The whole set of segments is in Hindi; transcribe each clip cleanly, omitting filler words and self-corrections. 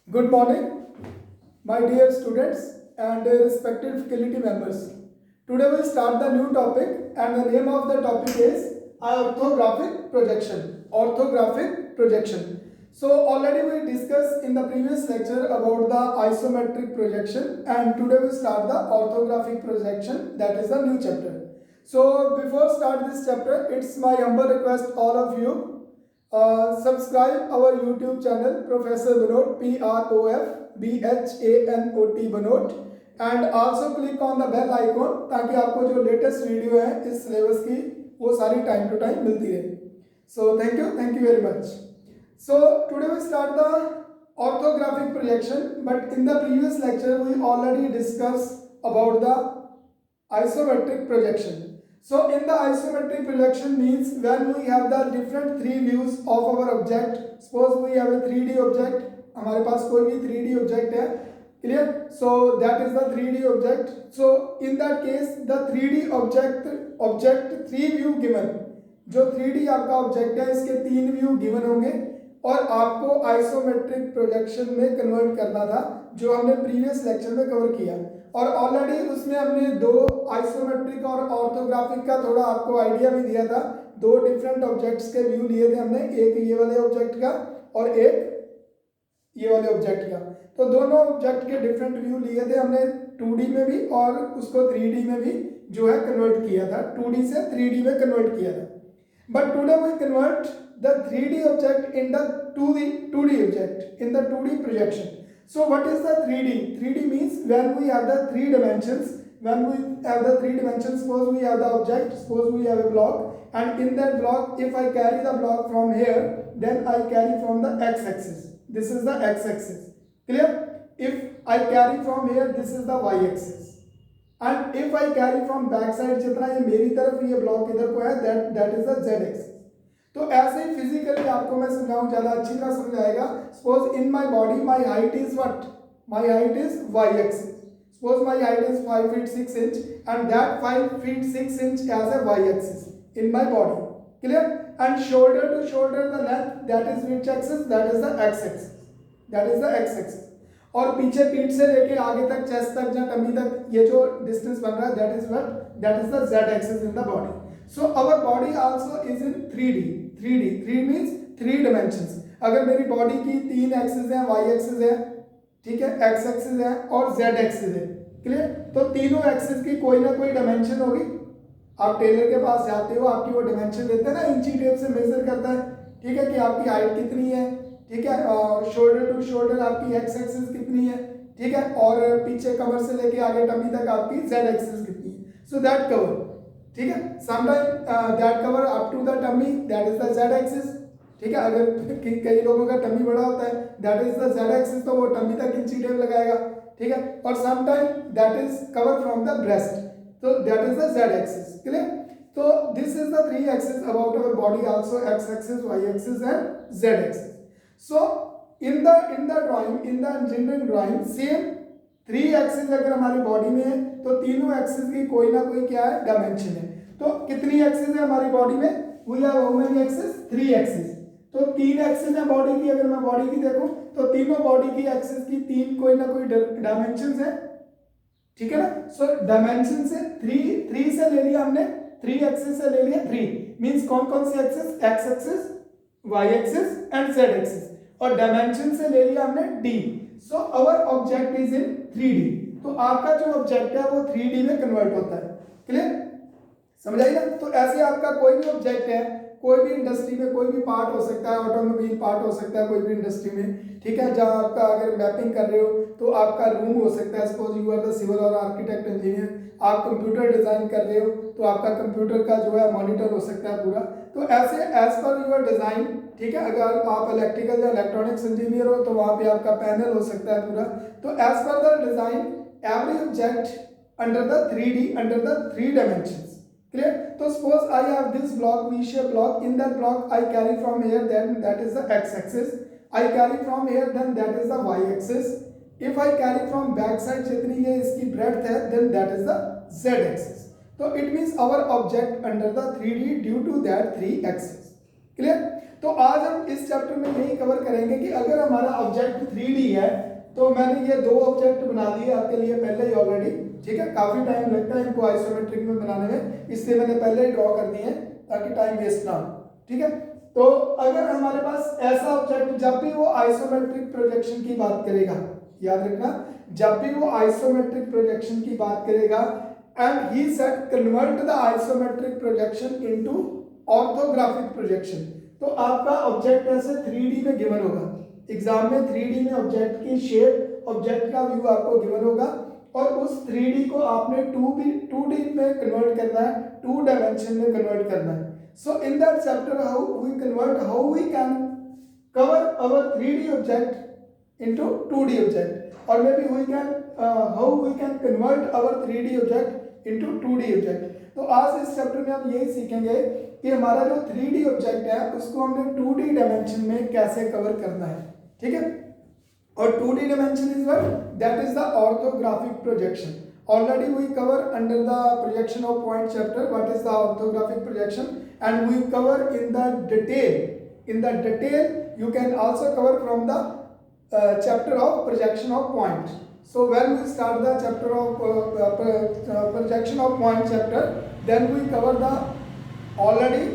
Good morning, my dear students and respected faculty members. Today we'll start the new topic, and the name of the topic is orthographic projection. Orthographic projection. So already we discussed in the previous lecture about the isometric projection, and today we start the orthographic projection, that is the new chapter. So before start this chapter, it's my humble request all of you subscribe our YouTube channel Professor Banot, PROFBHANOT Banot, and also click on the bell icon ताकि आपको जो लेटेस्ट वीडियो है इस सिलेबस की वो सारी टाइम टू टाइम मिलती रहे. So thank you very much. So today we start the orthographic projection, but in the previous lecture we already discussed about the isometric projection. So in the isometric projection means when we have the different three views of our object. Suppose we have a 3D object, हमारे पास कोई भी 3D object है, clear? So that is the 3D object. So in that case the 3D object 3 view given, जो 3D आपका ऑब्जेक्ट है इसके 3 व्यू गिवन होंगे और आपको आइसोमेट्रिक प्रोजेक्शन में कन्वर्ट करना था, जो हमने प्रीवियस लेक्चर में कवर किया. और ऑलरेडी उसमें हमने दो आइसोमेट्रिक और ऑर्थोग्राफिक का थोड़ा आपको आइडिया भी दिया था. दो डिफरेंट ऑब्जेक्ट्स के व्यू लिए थे हमने, एक ये वाले ऑब्जेक्ट का और एक ये वाले ऑब्जेक्ट का. तो दोनों ऑब्जेक्ट के डिफरेंट व्यू लिए थे हमने 2D में भी और उसको 3D में भी जो है कन्वर्ट किया था, 2D से 3D में कन्वर्ट किया था. But today we convert the 3D object in the 2D object in the 2D projection. So what is the 3D? 3D means when we have the three dimensions. When we have the three dimensions, suppose we have the object, suppose we have a block, and in that block if I carry the block from here, then I carry from the x-axis. This is the x-axis. Clear? If I carry from here, this is the y-axis. And if I carry from back side, जितना ये मेरी तरफ ये ब्लॉक इधर को है, that is the z-axis. तो ऐसे ही फिजिकली आपको मैं समझाऊं, ज़्यादा अच्छी तरह समझ आएगा. Suppose in my body my height is what? My height is Y axis. Suppose my height is 5 feet 6 inch and that 5 feet 6 inch as a Y axis in my body. Clear? And shoulder to shoulder the length, that is which axis? That is the X axis. That is the X axis. और पीछे पीठ से लेके आगे तक, चेस्ट तक या टमी तक ये जो डिस्टेंस बन रहा है, that is what? That is the Z axis in the body. So our body also is in 3D. 3 means 3 dimensions. अगर मेरी बॉडी की 3 एक्सिस है, y एक्सिस है, ठीक है, x एक्सिस है और z एक्सिस है. क्लियर? तो तीनों एक्सिस की कोई ना कोई डायमेंशन होगी. आप टेलर के पास जाते हो, आपकी वो डायमेंशन देते हैं ना, इंची टेप से मेजर करता है, ठीक है, कि आपकी हाइट कितनी है, ठीक है, और शोल्डर टू शोल्डर आपकी x एक्सिस कितनी है, ठीक है, और पीछे कमर से लेके आगे टमी तक आपकी z एक्सिस कितनी है. सो दैट कवर, ठीक है, sometime that cover up to the tummy, that is the Z axis. ठीक है, अगर कई लोगों का टमी बड़ा होता है, that is the Z axis, तो वो टमी तक इंची टेप लगाएगा. ठीक है, और sometime that is cover from the breast, तो that is the Z axis. Clear? तो this is the 3 axis about our body, also X axis, Y axis and Z axis. So in the drawing, in the engineering drawing, same 3 axis अगर हमारी बॉडी में है तो तीनों एक्सिस की कोई ना कोई क्या है? डायमेंशन है. तो कितनी एक्सिस है हमारी बॉडी में? We have how many axis? 3 axis. तो 3 एक्सिस है बॉडी की. अगर मैं बॉडी की देखूं तो तीनों बॉडी की एक्सिस की 3 कोई ना कोई डायमेंशंस है. ठीक है ना? सो डायमेंशन से 3 से ले लिया हमने, 3 एक्सिस से ले लिया 3 मींस कौन कौन सी axis? X axis, Y axis and Z axis. और डायमेंशन से ले लिया हमने d. So our object is in 3D. तो आपका जो ऑब्जेक्ट है वो 3D में कन्वर्ट होता है. क्लियर? समझ आई ना? तो ऐसे आपका कोई भी ऑब्जेक्ट है, कोई भी इंडस्ट्री में कोई भी पार्ट हो सकता है, ऑटोमोबाइल पार्ट हो सकता है कोई भी इंडस्ट्री में, ठीक है, जहां आपका अगर मैपिंग कर रहे हो तो आपका रूम हो सकता है. Suppose you are the civil और आर्किटेक्ट इंजीनियर, आप कंप्यूटर डिजाइन कर रहे हो तो आपका कंप्यूटर का जो है मॉनिटर हो सकता है पूरा. तो ऐसे एज पर यूर डिजाइन, ठीक है, अगर आप इलेक्ट्रिकल या इलेक्ट्रॉनिक्स इंजीनियर हो तो वहां पे आपका पैनल हो सकता है पूरा. तो as per the design every object under the 3D, under the 3 dimensions. Clear? So suppose I have this block, V-shaped block. In that block I carry from here, then that is the x-axis. I carry from here, then that is the y-axis. If I carry from back side, जितनी ये इसकी breadth है, then that is the z-axis. So it means our object under the 3D due to that 3 axis. Clear? तो आज हम इस चैप्टर में यही कवर करेंगे कि अगर हमारा ऑब्जेक्ट 3D है, तो मैंने ये दो ऑब्जेक्ट बना दिए आपके लिए पहले ही ऑलरेडी, ठीक है। काफी टाइम लगता है इनको आइसोमेट्रिक में बनाने में, इसलिए मैंने पहले ही ड्रॉ कर दिए ताकि टाइम वेस्ट ना हो, ठीक है। तो अगर हमारे पास ऐसा ऑब्जेक्ट, जब भी वो आइसोमेट्रिक प्रोजेक्शन की बात करेगा, याद रखना, जब भी वो आइसोमेट्रिक प्रोजेक्शन की बात करेगा, and he said convert the isometric projection into orthographic projection, तो आपका ऑब्जेक्ट ऐसे 3D में गिवन होगा। एग्जाम में 3D में ऑब्जेक्ट की शेप, ऑब्जेक्ट का व्यू आपको गिवन होगा, और उस 3D को आपने 2D में कन्वर्ट करना है, 2 डायमेंशन में कन्वर्ट करना है। So in that chapter how we can cover our 3D object into 2D object, और may be how we can convert our 3D object into 2D object. तो आज इस चैप्टर में हम यही सीखेंगे कि हमारा जो 3D ऑब्जेक्ट है उसको हमने 2D डायमेंशन में कैसे कवर करना है, ठीक है। और 2D dimension is what? That is the orthographic projection. Already we cover under the projection of point chapter what is the orthographic projection, and we cover in the detail. In the detail, you can also cover from the chapter of projection of point. So when we start the chapter of projection of point chapter, then we cover the already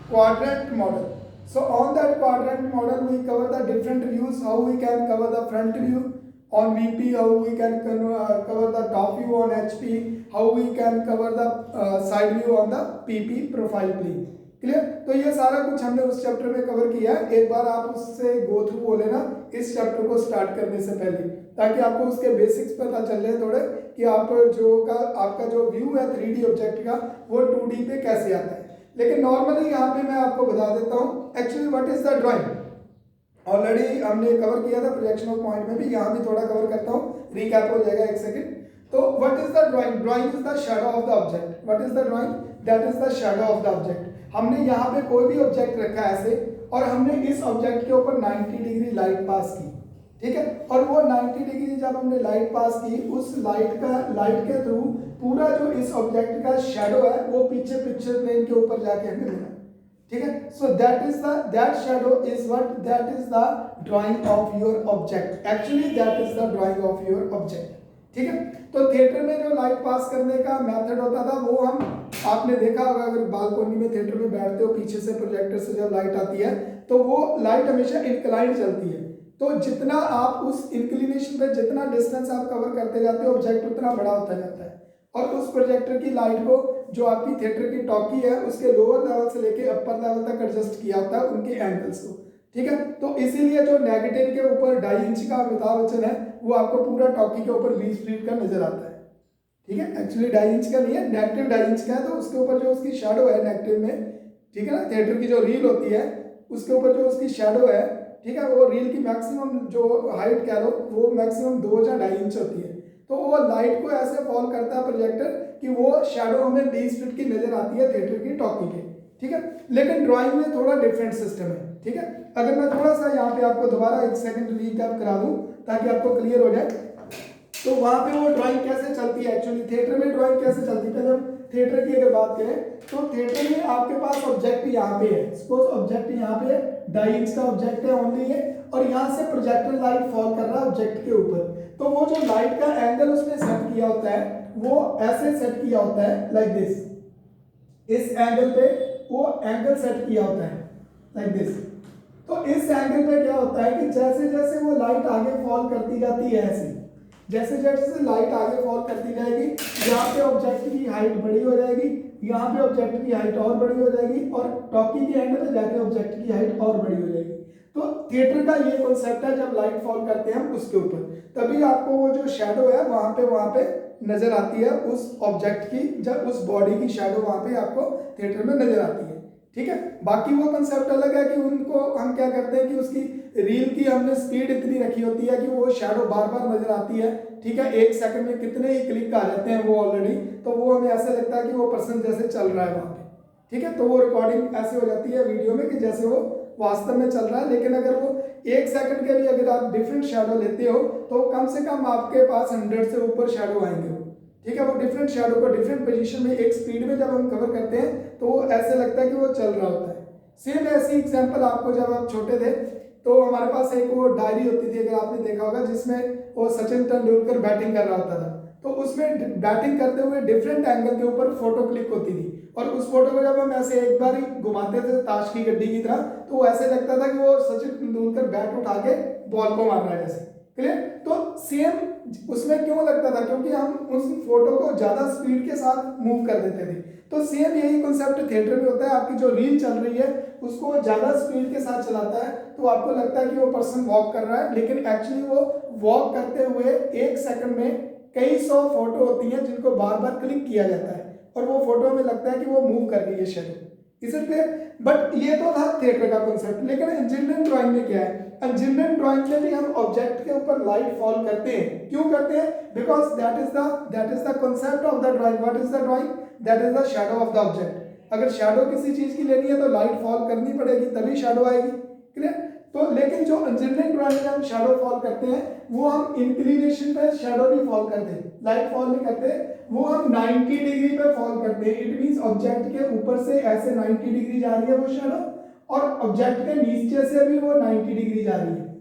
quadrant model. So on that quadrant model we cover the different views, how we can cover the front view on VP, how we can cover the top view on HP, how we can cover the side view on the PP profile plane. Clear? तो ये सारा कुछ हमने उस चैप्टर में कवर किया है। एक बार आप उससे गो थ्रू हो लेना इस चैप्टर को स्टार्ट करने से पहले, ताकि आपको उसके बेसिक्स पता चल जाए थोड़े कि आपका जो व्यू है 3D ऑब्जेक्ट का वो 2D पे कैसे आता है। लेकिन नॉर्मली यहाँ पे मैं आपको बता देता हूँ actually what is the drawing. Already हमने कवर किया था प्रोजेक्शन ऑफ पॉइंट में भी, यहाँ भी थोड़ा कवर करता हूँ, रिकैप हो जाएगा एक सेकंड। तो what is the drawing? Drawing is the shadow of the object. What is the drawing? That is the shadow of the object. हमने यहाँ पे कोई भी ऑब्जेक्ट रखा है ऐसे, और हमने इस ऑब्जेक्ट के ऊपर 90 डिग्री लाइट पास की, ठीक है। और वो 90 डिग्री जब हमने लाइट पास की, उस लाइट के थ्रू पूरा जो इस ऑब्जेक्ट का शैडो है वो पीछे पिक्चर प्लेन के ऊपर जाके हमें मिला, ठीक है। So that shadow is what? That is the drawing of your object. Actually that is the drawing of your object, ठीक है। तो थिएटर में जो लाइट पास करने का मेथड होता था वो आपने देखा होगा, अगर बालकोनी में थिएटर में बैठते हो, पीछे से प्रोजेक्टर से जब लाइट आती है तो वो लाइट हमेशा इंक्लाइन चलती है। तो जितना आप उस इंक्लिनेशन पे जितना डिस्टेंस आप कवर करते जाते हो, ऑब्जेक्ट उतना बड़ा होता जाता है। और उस प्रोजेक्टर की लाइट को जो आपकी थिएटर की टॉकी है उसके लोअर लेवल से लेके अपर लेवल तक एडजस्ट किया होता है उनके एंगल्स को, ठीक है। तो इसीलिए जो नेगेटिव के ऊपर 2.5 इंच का अमिताभ बच्चन है वो आपको पूरा टॉकी के ऊपर 20 फीट का नजर आता है, ठीक है। एक्चुअली 2.5 इंच का नहीं है, नेगेटिव 2.5 इंच का है। तो उसके ऊपर जो उसकी शैडो है नेगेटिव में, ठीक है ना, थिएटर की जो रील होती है उसके ऊपर जो उसकी शैडो है, ठीक है, वो रील की मैक्सिमम जो हाइट कह लो वो मैक्सिमम 2 या 2.5 इंच होती है। तो वो लाइट को ऐसे फॉल करता है प्रोजेक्टर कि वो शैडो हमें 20 फीट की नजर आती है थिएटर की टॉकी के, ठीक है। लेकिन ड्राइंग में थोड़ा डिफरेंट सिस्टम है, ठीक है। अगर मैं थोड़ा सा यहाँ पे आपको दोबारा एक सेकंड रिकैप करा दूं ताकि आपको क्लियर हो जाए, तो वहां पे वो ड्राइंग कैसे चलती है, एक्चुअली थिएटर में ड्राइंग कैसे चलती है। पहले हम थिएटर की अगर बात करें तो थिएटर में आपके पास ऑब्जेक्ट यहाँ पे है, सपोज ऑब्जेक्ट यहाँ पे है, 2.5 इंच का ऑब्जेक्ट है ओनली है, और यहाँ से प्रोजेक्टर लाइट फॉल कर रहा है ऑब्जेक्ट के ऊपर। तो वो जो लाइट का एंगल उसने सेट किया होता है वो ऐसे सेट किया होता है लाइक दिस, इस एंगल पे वो एंगल सेट किया होता है लाइक दिस। तो इस एंगल पे क्या होता है कि जैसे जैसे वो लाइट आगे फॉल करती जाती है, ऐसे जैसे जैसे लाइट आगे फॉल करती जाएगी, यहाँ पे ऑब्जेक्ट की हाइट बड़ी हो जाएगी, यहाँ पे ऑब्जेक्ट की हाइट और बड़ी हो जाएगी, और टॉकी के एंड पे जाके ऑब्जेक्ट की हाइट और बड़ी हो जाएगी। तो थिएटर का ये कॉन्सेप्ट है, जब लाइट फॉल करते हैं हम उसके ऊपर, तभी आपको वो जो शैडो है वहां पे नजर आती है उस ऑब्जेक्ट की, जब उस बॉडी की शैडो वहां पे आपको थिएटर में नजर आती है, ठीक है। बाकी वो कंसेप्ट अलग है कि उनको हम क्या करते हैं कि उसकी रील की हमने स्पीड इतनी रखी होती है कि वो शैडो बार बार नजर आती है, ठीक है। 1 सेकंड में कितने ही क्लिक आ जाते हैं वो ऑलरेडी, तो वो हमें ऐसा लगता है कि वो पर्सन जैसे चल रहा है वहां पे, ठीक है। तो वो रिकॉर्डिंग ऐसे हो जाती है वीडियो में कि जैसे वो वास्तव में चल रहा है। लेकिन अगर वो 1 सेकंड के भी अगर आप डिफरेंट शैडो लेते हो तो कम से कम आपके पास 100 से ऊपर शैडो आएंगे, ठीक है। वो डिफरेंट शैडो को डिफरेंट पोजीशन में एक स्पीड में जब हम कवर करते हैं तो वो ऐसे लगता है कि वो चल रहा होता है, सेम ऐसी एग्जांपल आपको जब आप छोटे थे तो हमारे पास एक वो डायरी होती थी, अगर आपने देखा होगा, जिसमें वो सचिन तेंदुलकर बैटिंग कर रहा होता था, तो उसमें बैटिंग करते हुए डिफरेंट एंगल के ऊपर फोटो क्लिक होती थी, और उस फोटो को जब हम ऐसे एक बार ही घुमाते थे ताश की गड्डी की तरह, तो ऐसे लगता था कि वो सचिन तेंदुलकर बैट उठा के बॉल को मार रहा है जैसे। क्लियर? तो सेम उसमें क्यों लगता था? क्योंकि हम उस फोटो को ज्यादा स्पीड के साथ मूव कर देते थे। तो सेम यही कॉन्सेप्ट थिएटर में होता है। आपकी जो रील चल रही है उसको ज्यादा स्पीड के साथ चलाता है तो आपको लगता है कि वो पर्सन वॉक कर रहा है, लेकिन एक्चुअली वो वॉक करते हुए 1 सेकंड में कई 100 फोटो होती हैं जिनको बार बार क्लिक किया जाता है, और वो फोटो में लगता है कि वो मूव कर रही है शेडो। इसलिए बट ये तो था थिएटर का कॉन्सेप्ट। लेकिन इंजीनियरिंग ड्राइंग में क्या है? इंजीनियरिंग ड्राइंग में भी हम ऑब्जेक्ट के ऊपर लाइट फॉल करते हैं। क्यों करते हैं? Because that is the concept of the drawing. What is the drawing? That is the shadow of the object. अगर शैडो किसी चीज की लेनी है तो लाइट फॉल करनी पड़ेगी, तभी शैडो आएगी। क्लियर? तो लेकिन जो इंजीनियरिंग ड्राइंग में हम शैडो फॉल करते हैं वो हम इंक्लिनेशन पे शैडो नहीं फॉल करते, लाइट फॉल नहीं करते, वो हम 90 डिग्री पे फॉल करते हैं। इट मींस ऑब्जेक्ट के ऊपर से ऐसे 90 डिग्री जा रही है वो शैडो, और ऑब्जेक्ट के नीचे से भी वो 90 डिग्री जा रही है।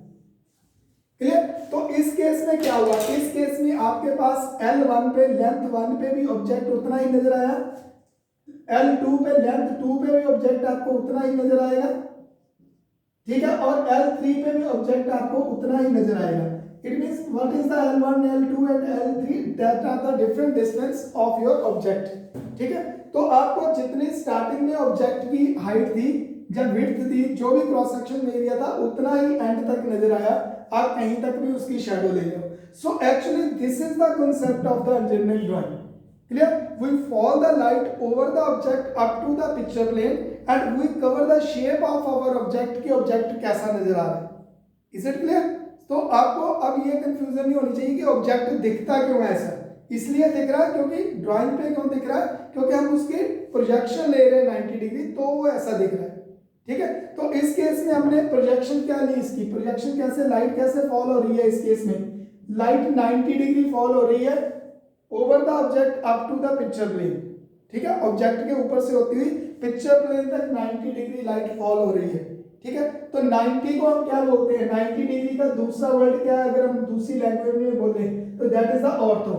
क्लियर? तो इस केस में क्या हुआ? इस केस में आपके पास L1 पे लेंथ 1 पे भी ऑब्जेक्ट उतना ही नजर आया, L2 पे लेंथ 2 पे भी ऑब्जेक्ट आपको उतना ही नजर आएगा, ठीक है, और L3 पे भी ऑब्जेक्ट आपको उतना ही नजर आएगा। It means what is the L1, L2 and L3? That are the different distance of your object. ठीक है, तो आपको जितनी स्टार्टिंग में ऑब्जेक्ट की हाइट थी, जब विड्थ थी, जो भी क्रॉस सेक्शन एरिया था, उतना ही एंड तक नजर आया। आप कहीं तक भी उसकी शैडो ले लो। So actually this is the concept of the engineering drawing. Clear? We fall the light over the object up to the picture plane and we cover the shape of our object, की ऑब्जेक्ट कैसा नजर आ रहा है। Is it clear? तो आपको अब ये कंफ्यूजन नहीं होनी चाहिए कि ऑब्जेक्ट दिखता क्यों है ऐसा। इसलिए दिख रहा है क्योंकि ड्राइंग पे क्यों दिख रहा है? क्योंकि हम उसकी प्रोजेक्शन ले रहे हैं 90 डिग्री, तो वो ऐसा दिख रहा है। ठीक है, तो इस केस में हमने प्रोजेक्शन क्या ली? इसकी प्रोजेक्शन कैसे, लाइट कैसे फॉल हो रही है? इस केस में लाइट 90 डिग्री फॉल हो रही है over the object up to the picture plane. ठीक है, ऑब्जेक्ट के ऊपर से होती हुई पिक्चर प्लेन तक 90 डिग्री लाइट फॉल हो रही है। ठीक है, तो 90 को हम क्या बोलते हैं? 90 डिग्री का दूसरा वर्ड क्या है अगर हम दूसरी लैंग्वेज में बोले तो? That is the ortho.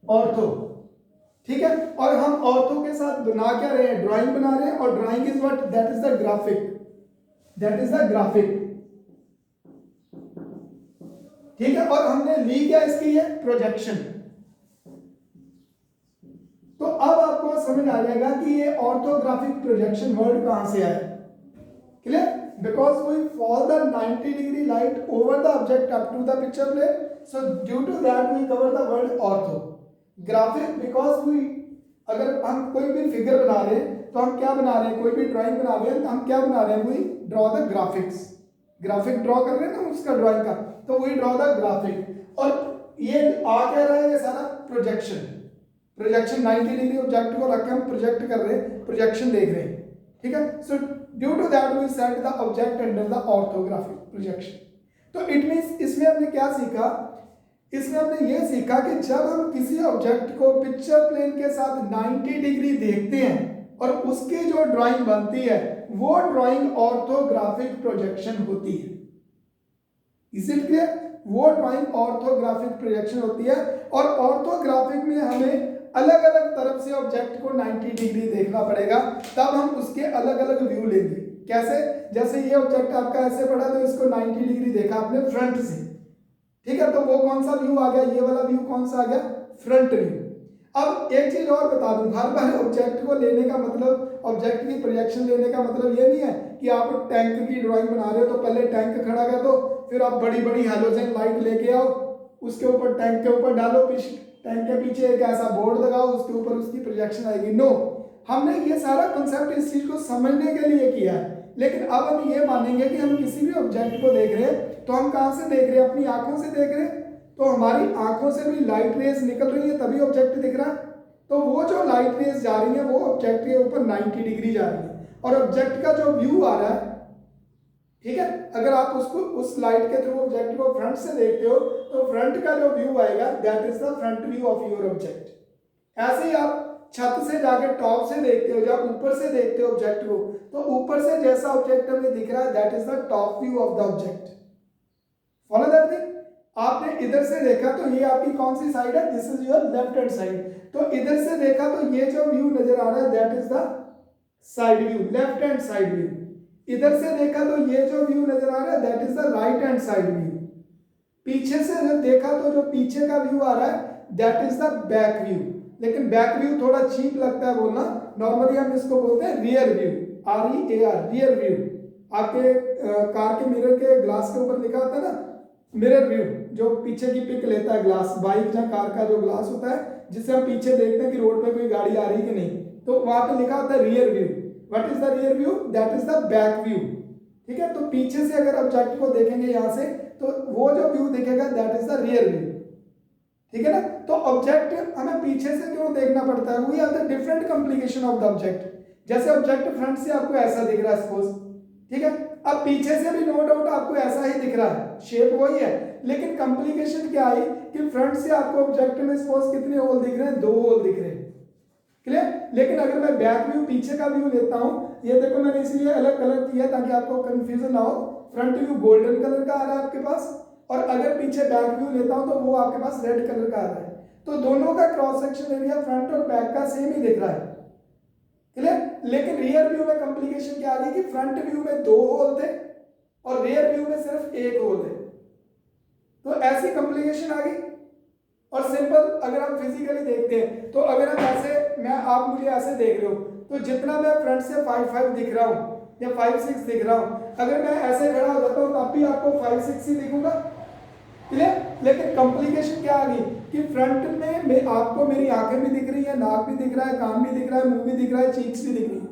Ortho. ठीक है, और हम ऑर्थो के साथ बना क्या रहे हैं? ड्राइंग बना रहे हैं, और drawing is what? That is the graphic. That is the graphic. ठीक है, और हमने ली क्या इसकी? है प्रोजेक्शन। तो अब आपको समझ आ जाएगा कि ये ऑर्थोग्राफिक प्रोजेक्शन वर्ड कहां से आया। Clear? Because we fall the 90 degree light over the object up to the picture plane, so due to that we cover the word orthographic because we, अगर हम कोई भी फिगर बना रहे हैं तो हम क्या बना रहे हैं? कोई भी ड्राइंग बना रहे हैं तो हम क्या बना रहे हैं? We draw the graphics. Graphic draw कर रहे हैं ना उसका, ड्राइंग का, तो वी ड्रॉ द ग्राफिक। और ये आ क्या रहा है? ये सारा प्रोजेक्शन। प्रोजेक्शन 90 डिग्री ऑब्जेक्ट को रख के हम प्रोजेक्ट कर रहे हैं, प्रोजेक्शन देख रहे हैं। ठीक है, so due to that we set the object under the orthographic projection. तो इट मींस इसमें हमने क्या सीखा? इसमें हमने ये सीखा कि जब हम किसी ऑब्जेक्ट को पिक्चर प्लेन के साथ 90 डिग्री देखते हैं और उसकी जो ड्राइंग बनती है वो ड्राइंग ऑर्थोग्राफिक प्रोजेक्शन होती है। Is it clear? वो ड्राइंग ऑर्थोग्राफिक प्रोजेक्शन होती है, और ऑर्थोग्राफिक में हमें अलग अलग तरफ से ऑब्जेक्ट को 90 डिग्री देखना पड़ेगा, तब हम उसके अलग अलग व्यू लेंगे। कैसे? जैसे ये ऑब्जेक्ट आपका ऐसे पड़ा तो इसको 90 डिग्री देखा आपने फ्रंट से। ठीक है, तो वो कौन सा व्यू आ गया? ये वाला व्यू कौन सा आ गया? Front view. अब एक चीज और बता दूं, हर बार ऑब्जेक्ट को लेने का मतलब, ऑब्जेक्ट की प्रोजेक्शन लेने का मतलब ये नहीं है कि आप टैंक की ड्राइंग बना रहे हो तो पहले टैंक खड़ा कर दो, फिर आप बड़ी बड़ी हैलोजन लाइट लेके आओ, उसके ऊपर टैंक के ऊपर डालो, टैंक के पीछे एक ऐसा बोर्ड लगाओ, उसके ऊपर उसकी प्रोजेक्शन आएगी। नो, हमने ये सारा कंसेप्ट इस चीज को समझने के लिए किया है। लेकिन अब हम ये मानेंगे कि हम किसी भी ऑब्जेक्ट को देख रहे हैं तो हम कहां से देख रहे हैं? अपनी आंखों से देख रहे हैं, तो हमारी आंखों से भी लाइट रेज निकल रही है तभी ऑब्जेक्ट दिख रहा है। तो वो जो लाइट रेज जा रही है वो ऑब्जेक्ट के ऊपर 90 डिग्री जा रही है, और ऑब्जेक्ट का जो व्यू आ रहा है, ठीक है, अगर आप उसको उस लाइट के थ्रू ऑब्जेक्ट को फ्रंट से देखते हो तो फ्रंट का जो व्यू आएगा that is the front view of your object. ऐसे ही आप छत से जाके टॉप से देखते हो, जब ऊपर से देखते हो ऑब्जेक्ट को, तो ऊपर से जैसा ऑब्जेक्ट हमें दिख रहा है that is the top view of the object. Follow that thing. आपने इधर से देखा तो ये आपकी कौन सी साइड है, this is your left hand side. तो इधर से देखा तो ये जो व्यू नजर आ रहा है that is the side view, left hand side view. इधर से देखा तो ये जो व्यू नजर आ रहा है that is the right hand side view. पीछे से जब देखा तो जो पीछे का व्यू आ रहा है that is the back view. लेकिन बैक व्यू थोड़ा चीप लगता है बोलना, नॉर्मली हम इसको बोलते हैं rear view, REAR, rear view. आपके कार के मिरर के ग्लास के ऊपर लिखा होता है ना मिरर व्यू, जो पीछे की पिक लेता है ग्लास, बाइक या कार का जो ग्लास होता है जिससे हम पीछे देखते हैं कि रोड पे कोई गाड़ी आ रही है कि नहीं, तो वहां पे लिखा होता है rear view. What is the rear view, that is the back view. ठीक है, तो पीछे से अगर ऑब्जेक्ट को देखेंगे यहां से तो वो जो व्यू दिखेगा that is the rear view. ठीक है ना, तो ऑब्जेक्ट हमें पीछे से क्यों देखना पड़ता है, we have the different complication of the object. जैसे ऑब्जेक्ट फ्रंट से आपको ऐसा दिख रहा है सपोज, ठीक है, अब पीछे से भी नो डाउट आपको ऐसा ही दिख रहा है, शेप वही है, लेकिन कॉम्प्लिकेशन क्या आई कि फ्रंट से आपको ऑब्जेक्ट में सपोज कितने होल दिख रहे हैं, 2 होल दिख रहे हैं। क्लियर। लेकिन अगर मैं बैक व्यू पीछे का व्यू लेता हूं, ये देखो मैंने इसलिए अलग कलर किया ताकि आपको कंफ्यूजन ना हो। फ्रंट व्यू गोल्डन कलर का आ रहा है आपके पास, और अगर पीछे बैक व्यू लेता हूं तो वो आपके पास रेड कलर का आ रहा है। तो दोनों का क्रॉस सेक्शन एरिया फ्रंट और बैक का सेम ही दिख रहा है। क्लियर। लेकिन रियर व्यू में कॉम्प्लिकेशन क्या आ गई कि फ्रंट व्यू में 2 होल थे और रियर व्यू में सिर्फ 1 होल है। तो ऐसी कॉम्प्लिकेशन आ गई। और सिंपल अगर हम फिजिकली देखते हैं तो अगर हम ऐसे, मैं आप मुझे ऐसे देख रहे हो तो जितना मैं फ्रंट से 5-5 दिख रहा हूं या 5-6 दिख रहा हूं, अगर मैं ऐसे खड़ा हो जाता हूं तब भी आपको 5-6 ही दिखूंगा। क्लियर। लेकिन कॉम्प्लिकेशन क्या आ गई कि फ्रंट में आपको मेरी आंखें भी दिख रही है, नाक भी दिख रहा है, कान भी दिख रहा है, मुंह भी दिख रहा है, चीक्स भी दिख रही है।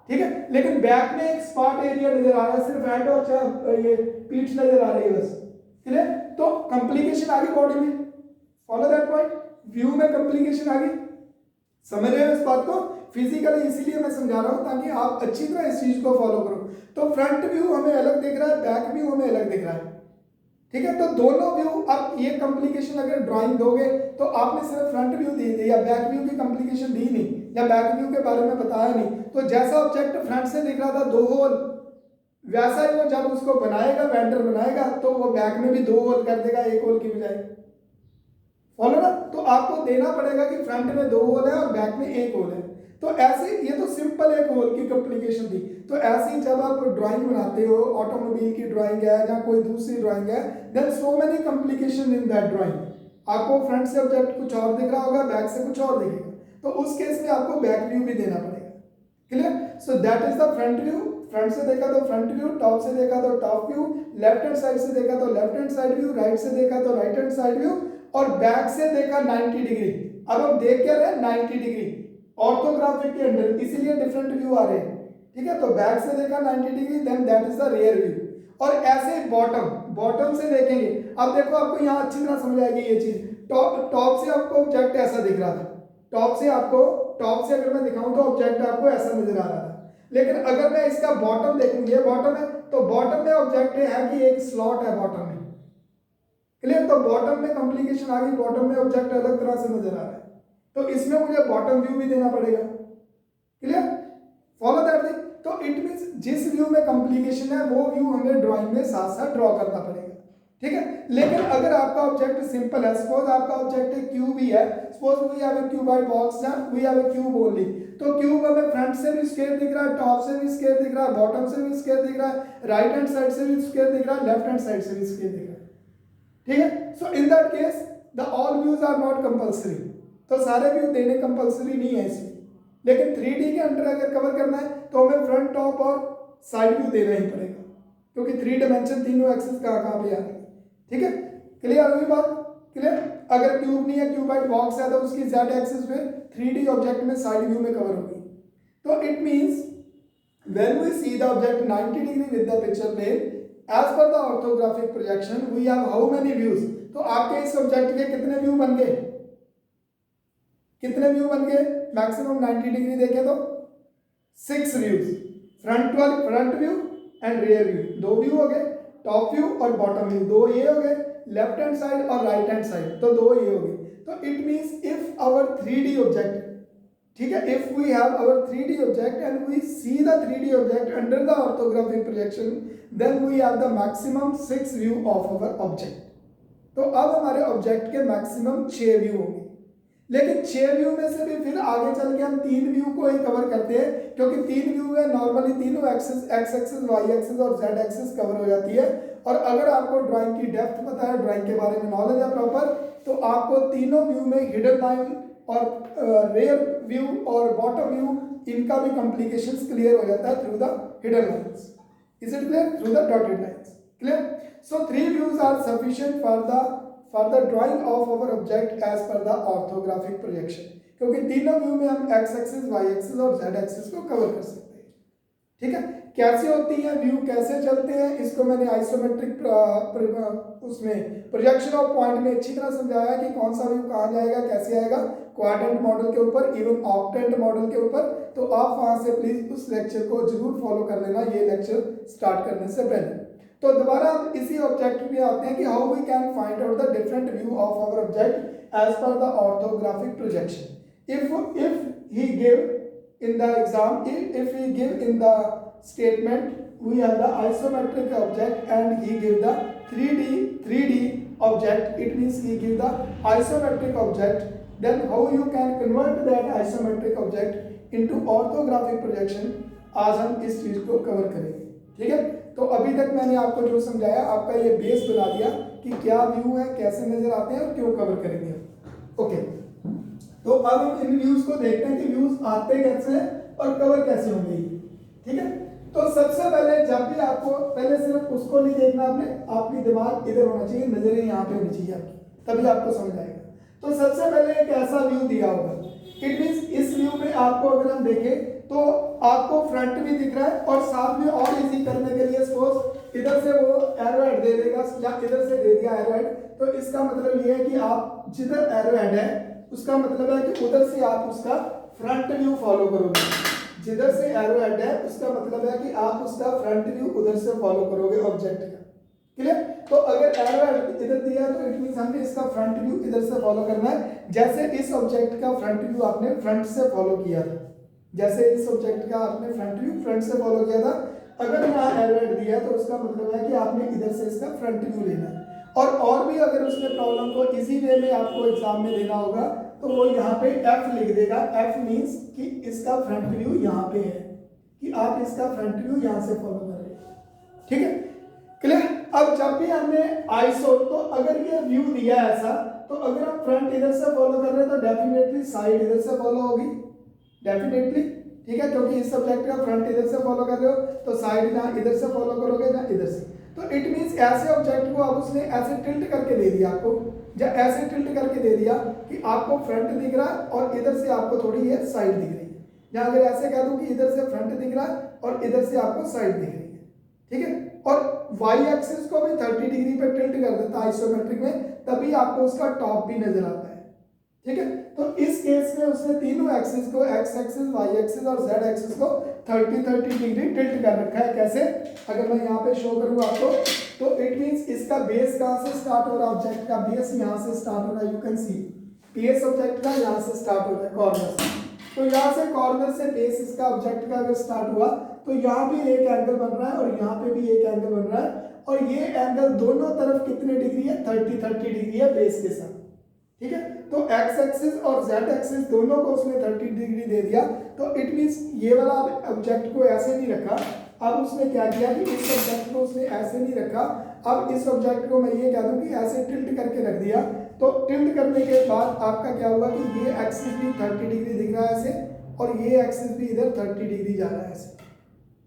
ठीक है, लेकिन बैक में एक स्पॉट एरिया नजर आ रहा है, सिर्फ हेड और ये पीठ नजर आ रही है बस। क्लियर। तो कॉम्प्लिकेशन आ गई बॉडी में। Follow that point. व्यू में कॉम्प्लिकेशन आ गई। समझ रहे हो इस बात को, फिजिकली इसीलिए मैं समझा रहा हूं ताकि आप अच्छी तरह इस चीज को फॉलो करो। तो फ्रंट व्यू हमें अलग दिख रहा है, बैक व्यू हमें अलग दिख रहा है। ठीक है, तो दोनों व्यू, अब ये कॉम्प्लिकेशन अगर ड्राइंग दोगे तो आपने सिर्फ फ्रंट व्यू दी थी या बैक व्यू की कॉम्प्लिकेशन दी नहीं या बैक व्यू के बारे में बताया नहीं, तो जैसा ऑब्जेक्ट फ्रंट से दिख रहा था 2 होल, वैसा ही वो जब उसको बनाएगा, वेंडर बनाएगा, तो वो बैक में भी 2 होल कर देगा 1 होल की बजाय। फॉलो ना, तो आपको देना पड़ेगा कि फ्रंट में 2 होल है और बैक में 1 होल है। तो ऐसे, ये तो सिंपल 1 होल की कॉम्प्लिकेशन थी। तो ऐसे ही जब आप ड्राइंग बनाते हो, ऑटोमोबाइल की ड्राइंग है या कोई दूसरी ड्राइंग है, then so many complication in that drawing. आपको फ्रंट से ऑब्जेक्ट कुछ और दिख रहा होगा, बैक से कुछ और दिखेगा, तो उस केस में आपको बैक व्यू भी देना पड़ेगा। Clear. So that is the front view. Front से देखा तो फ्रंट व्यू, टॉप से देखा तो top view, left hand side से देखा तो left hand side view, right से देखा तो राइट हैंड साइड व्यू, और बैक से देखा 90 डिग्री। अब हम देख क्या रहे हैं, 90 डिग्री ऑर्थोग्राफिक के अंदर, इसीलिए डिफरेंट व्यू आ रहे हैं। ठीक है, तो बैक से देखा 90 degree, then that is the rear view. और ऐसे बॉटम से देखेंगे। अब देखो आपको यहाँ अच्छी तरह समझ आएगी ये चीज। टॉप से आपको ऑब्जेक्ट ऐसा दिख रहा था, टॉप से अगर मैं दिखाऊं तो ऑब्जेक्ट आपको ऐसा नजर आ रहा था। लेकिन अगर मैं इसका बॉटम देखूं, ये बॉटम है, तो बॉटम में ऑब्जेक्ट है कि एक स्लॉट है बॉटम में। क्लियर। तो बॉटम में कॉम्प्लिकेशन आ गई, बॉटम में ऑब्जेक्ट अलग तरह से नजर आ रहा है, तो इसमें मुझे बॉटम व्यू भी देना पड़ेगा। क्लियर। Follow that thing. तो इट मींस जिस व्यू में कॉम्प्लिकेशन है वो व्यू हमें ड्राइंग में साथ साथ ड्रॉ करना पड़ेगा। ठीक है, लेकिन अगर आपका ऑब्जेक्ट सिंपल है, सपोज आपका ऑब्जेक्ट एक क्यूब ही है, suppose we have a cuboid box या we have a cube only, तो क्यूब हमें फ्रंट से भी स्क्वायर दिख रहा है, टॉप से भी स्क्वायर दिख रहा है, बॉटम से भी स्क्वायर दिख रहा है, राइट हैंड साइड से भी स्क्वायर दिख रहा है, लेफ्ट हैंड साइड से भी स्क्वायर दिख रहा है। ठीक है, so in that case the all views are not compulsory. तो सारे व्यू देने कंपल्सरी नहीं है इसमें, लेकिन 3D के अंदर अगर कवर करना है तो हमें फ्रंट, टॉप और साइड व्यू देना ही पड़ेगा, क्योंकि 3 डायमेंशन तीनों एक्सिस कहाँ पे आ रही है। ठीक है, क्लियर हुई बात। क्लियर। अगर क्यूब नहीं है, क्यूबॉइड बॉक्स है, तो उसकी जेड एक्सिस पे 3D ऑब्जेक्ट में साइड व्यू में कवर होगी। तो it means when we see the object 90 degree with the picture plane as per the orthographic projection we have how many views। तो आपके इस ऑब्जेक्ट के कितने व्यू बन गए, कितने व्यू बन गए, मैक्सिमम 90 डिग्री देखें तो 6 views. Front view and rear view 2 view हो गए, टॉप व्यू और बॉटम व्यू 2 ये हो गए, लेफ्ट हैंड साइड और राइट हैंड साइड तो 2 ये हो गए। तो it means if our 3D object ठीक है, if we have our 3D object and we see the 3D object under the orthographic projection, then we have the maximum 6 view of our object. तो अब हमारे ऑब्जेक्ट के मैक्सिमम 6 व्यू होंगे, लेकिन 6 व्यू में से भी फिर आगे चल के हम 3 व्यू को ही कवर करते हैं, क्योंकि 3 व्यू में नॉर्मली तीनों axis, X axis, Y axis और जेड एक्सिस कवर हो जाती है। और अगर आपको ड्राइंग की डेप्थ पता है, ड्राइंग के बारे में नॉलेज है प्रॉपर, तो आपको तीनों व्यू में हिडन लाइन और रेयर व्यू और बॉटम व्यू, इनका भी कॉम्प्लिकेशंस क्लियर हो जाता है through the hidden lines. Is it clear? Through the dotted lines. Clear? So 3 views are sufficient for the drawing of our object as per the orthographic projection, क्योंकि तीनों व्यू में हम एक्स एक्सिस, वाई एक्सिस और जेड एक्सिस को कवर कर सकते हैं। ठीक है, कैसे होती है व्यू, कैसे चलते हैं, इसको मैंने आइसोमेट्रिक उसमें प्रोजेक्शन ऑफ पॉइंट में अच्छी तरह समझाया कि कौन सा व्यू कहाँ जाएगा, कैसे आएगा, क्वाड्रेंट मॉडल के ऊपर, इवन ऑक्टेंट मॉडल के ऊपर। तो आप वहां से प्लीज उस लेक्चर को जरूर फॉलो कर लेना, ये लेक्चर स्टार्ट करने से पहले। तो दोबारा हम इसी ऑब्जेक्ट में आते हैं कि how we can find out the different view of our object as per the orthographic projection. If he give in the exam, if he give in the statement we have the isometric object and he give the 3D object, it means he give the isometric object, then how you can convert that isometric object into orthographic projection, आज हम इस चीज को कवर करेंगे। ठीक है, तो अभी तक मैंने आपको जो समझाया, आपका ये बेस बना दिया कि क्या व्यू है, कैसे नजर आते हैं और क्यों कवर करेंगे। ओके, तो अब हम इन व्यूज को देखते हैं कि व्यूज आते कैसे और कवर कैसे होंगे। ठीक है, तो सबसे पहले जब भी आपको, पहले सिर्फ उसको नहीं देखना, आपकी दिमाग इधर होना चाहिए, नजरें यहाँ पे होनी चाहिए आपकी, तभी आपको समझ आएगा। तो सबसे पहले एक ऐसा व्यू दिया होगा, इट मींस इस व्यू में आपको अगर हम देखें तो आपको फ्रंट भी दिख रहा है, और साथ में और इजी करने के लिए सपोज इधर से वो एरोहेड दे देगा या इधर से दे दिया एरोहेड, तो इसका मतलब ये है कि आप जिधर एरोहेड है उसका मतलब है कि उधर से आप उसका फ्रंट व्यू फॉलो करोगे। जिधर से एरो हेड है उसका मतलब है कि आप उसका फ्रंट व्यू उधर से फॉलो करोगे ऑब्जेक्ट का। क्लियर? तो अगर एरो हेड इधर दिया है तो इट मींस हमने इसका फ्रंट व्यू इधर से फॉलो करना है, जैसे इस ऑब्जेक्ट का फ्रंट व्यू आपने फ्रंट से फॉलो किया था, जैसे इस ऑब्जेक्ट का आपने फ्रंट व्यू फ्रंट से फॉलो किया था। अगर यहाँ एरो हेड दिया है तो उसका मतलब है कि आपने इधर से इसका फ्रंट व्यू लेना है। और भी अगर उसने प्रॉब्लम को इजी वे में आपको एग्जाम में देना होगा तो वो यहाँ पे F लिख देगा। F मींस कि इसका फ्रंट व्यू यहाँ पे है, कि आप इसका फ्रंट व्यू यहाँ से फॉलो कर रहे हैं। ठीक है, क्लियर? अब जब भी हमने आइसो, तो अगर ये व्यू दिया ऐसा, तो अगर हम फ्रंट इधर से फॉलो कर रहे हैं तो डेफिनेटली साइड इधर से फॉलो होगी, डेफिनेटली। ठीक है, क्योंकि इस सब्जेक्ट का फ्रंट इधर से फॉलो कर रहे हो तो साइड ना इधर से फॉलो करोगे ना इधर से। तो इट मींस ऐसे ऑब्जेक्ट को अब उसने ऐसे टिल्ट करके दे दिया आपको, या ऐसे टिल्ट करके दे दिया कि आपको फ्रंट दिख रहा है और इधर से आपको थोड़ी ये साइड दिख रही है, या अगर ऐसे कह दूं कि इधर से फ्रंट दिख रहा है और इधर से आपको साइड दिख रही है। ठीक है, और वाई एक्सिस को भी 30 डिग्री पे टिल्ट कर देता है आइसोमेट्रिक में, तभी आपको उसका टॉप भी नजर आता है। ठीक है, तो इस केस में उसने तीनों एक्सिस को, एक्स एक्सिस, वाई एक्सिस और जेड एक्सिस को 30 डिग्री टिल्ट कर रखा है। कैसे? अगर मैं यहाँ पे शो करूँ आपको, तो इट मींस इसका बेस कहाँ से स्टार्ट हो रहा है, ऑब्जेक्ट का बेस यहाँ से स्टार्ट हो रहा है, you can see base object का यहाँ से स्टार्ट हो रहा है कॉर्नर से। तो यहाँ से कॉर्नर से बेस इसका ऑब्जेक्ट का अगर स्टार्ट हुआ तो यहाँ भी एक एंगल बन रहा है और यहाँ पे भी एक एंगल बन रहा है, और ये एंगल दोनों तरफ कितने डिग्री है? 30 डिग्री है बेस के साथ। ठीक है, तो एक्स एक्सिस और जेड एक्सिस दोनों को उसने 30 डिग्री दे दिया। तो इट मींस ये वाला ऑब्जेक्ट को ऐसे नहीं रखा, अब उसने क्या किया कि इस ऑब्जेक्ट को उसने ऐसे नहीं रखा, अब इस ऑब्जेक्ट को मैं ये कह दूं कि ऐसे टिल्ट करके रख दिया। तो टिल्ट करने के बाद आपका क्या हुआ कि ये एक्सिस भी 30 डिग्री दिख रहा है ऐसे, और ये एक्सिस भी इधर 30 डिग्री जा रहा है ऐसे।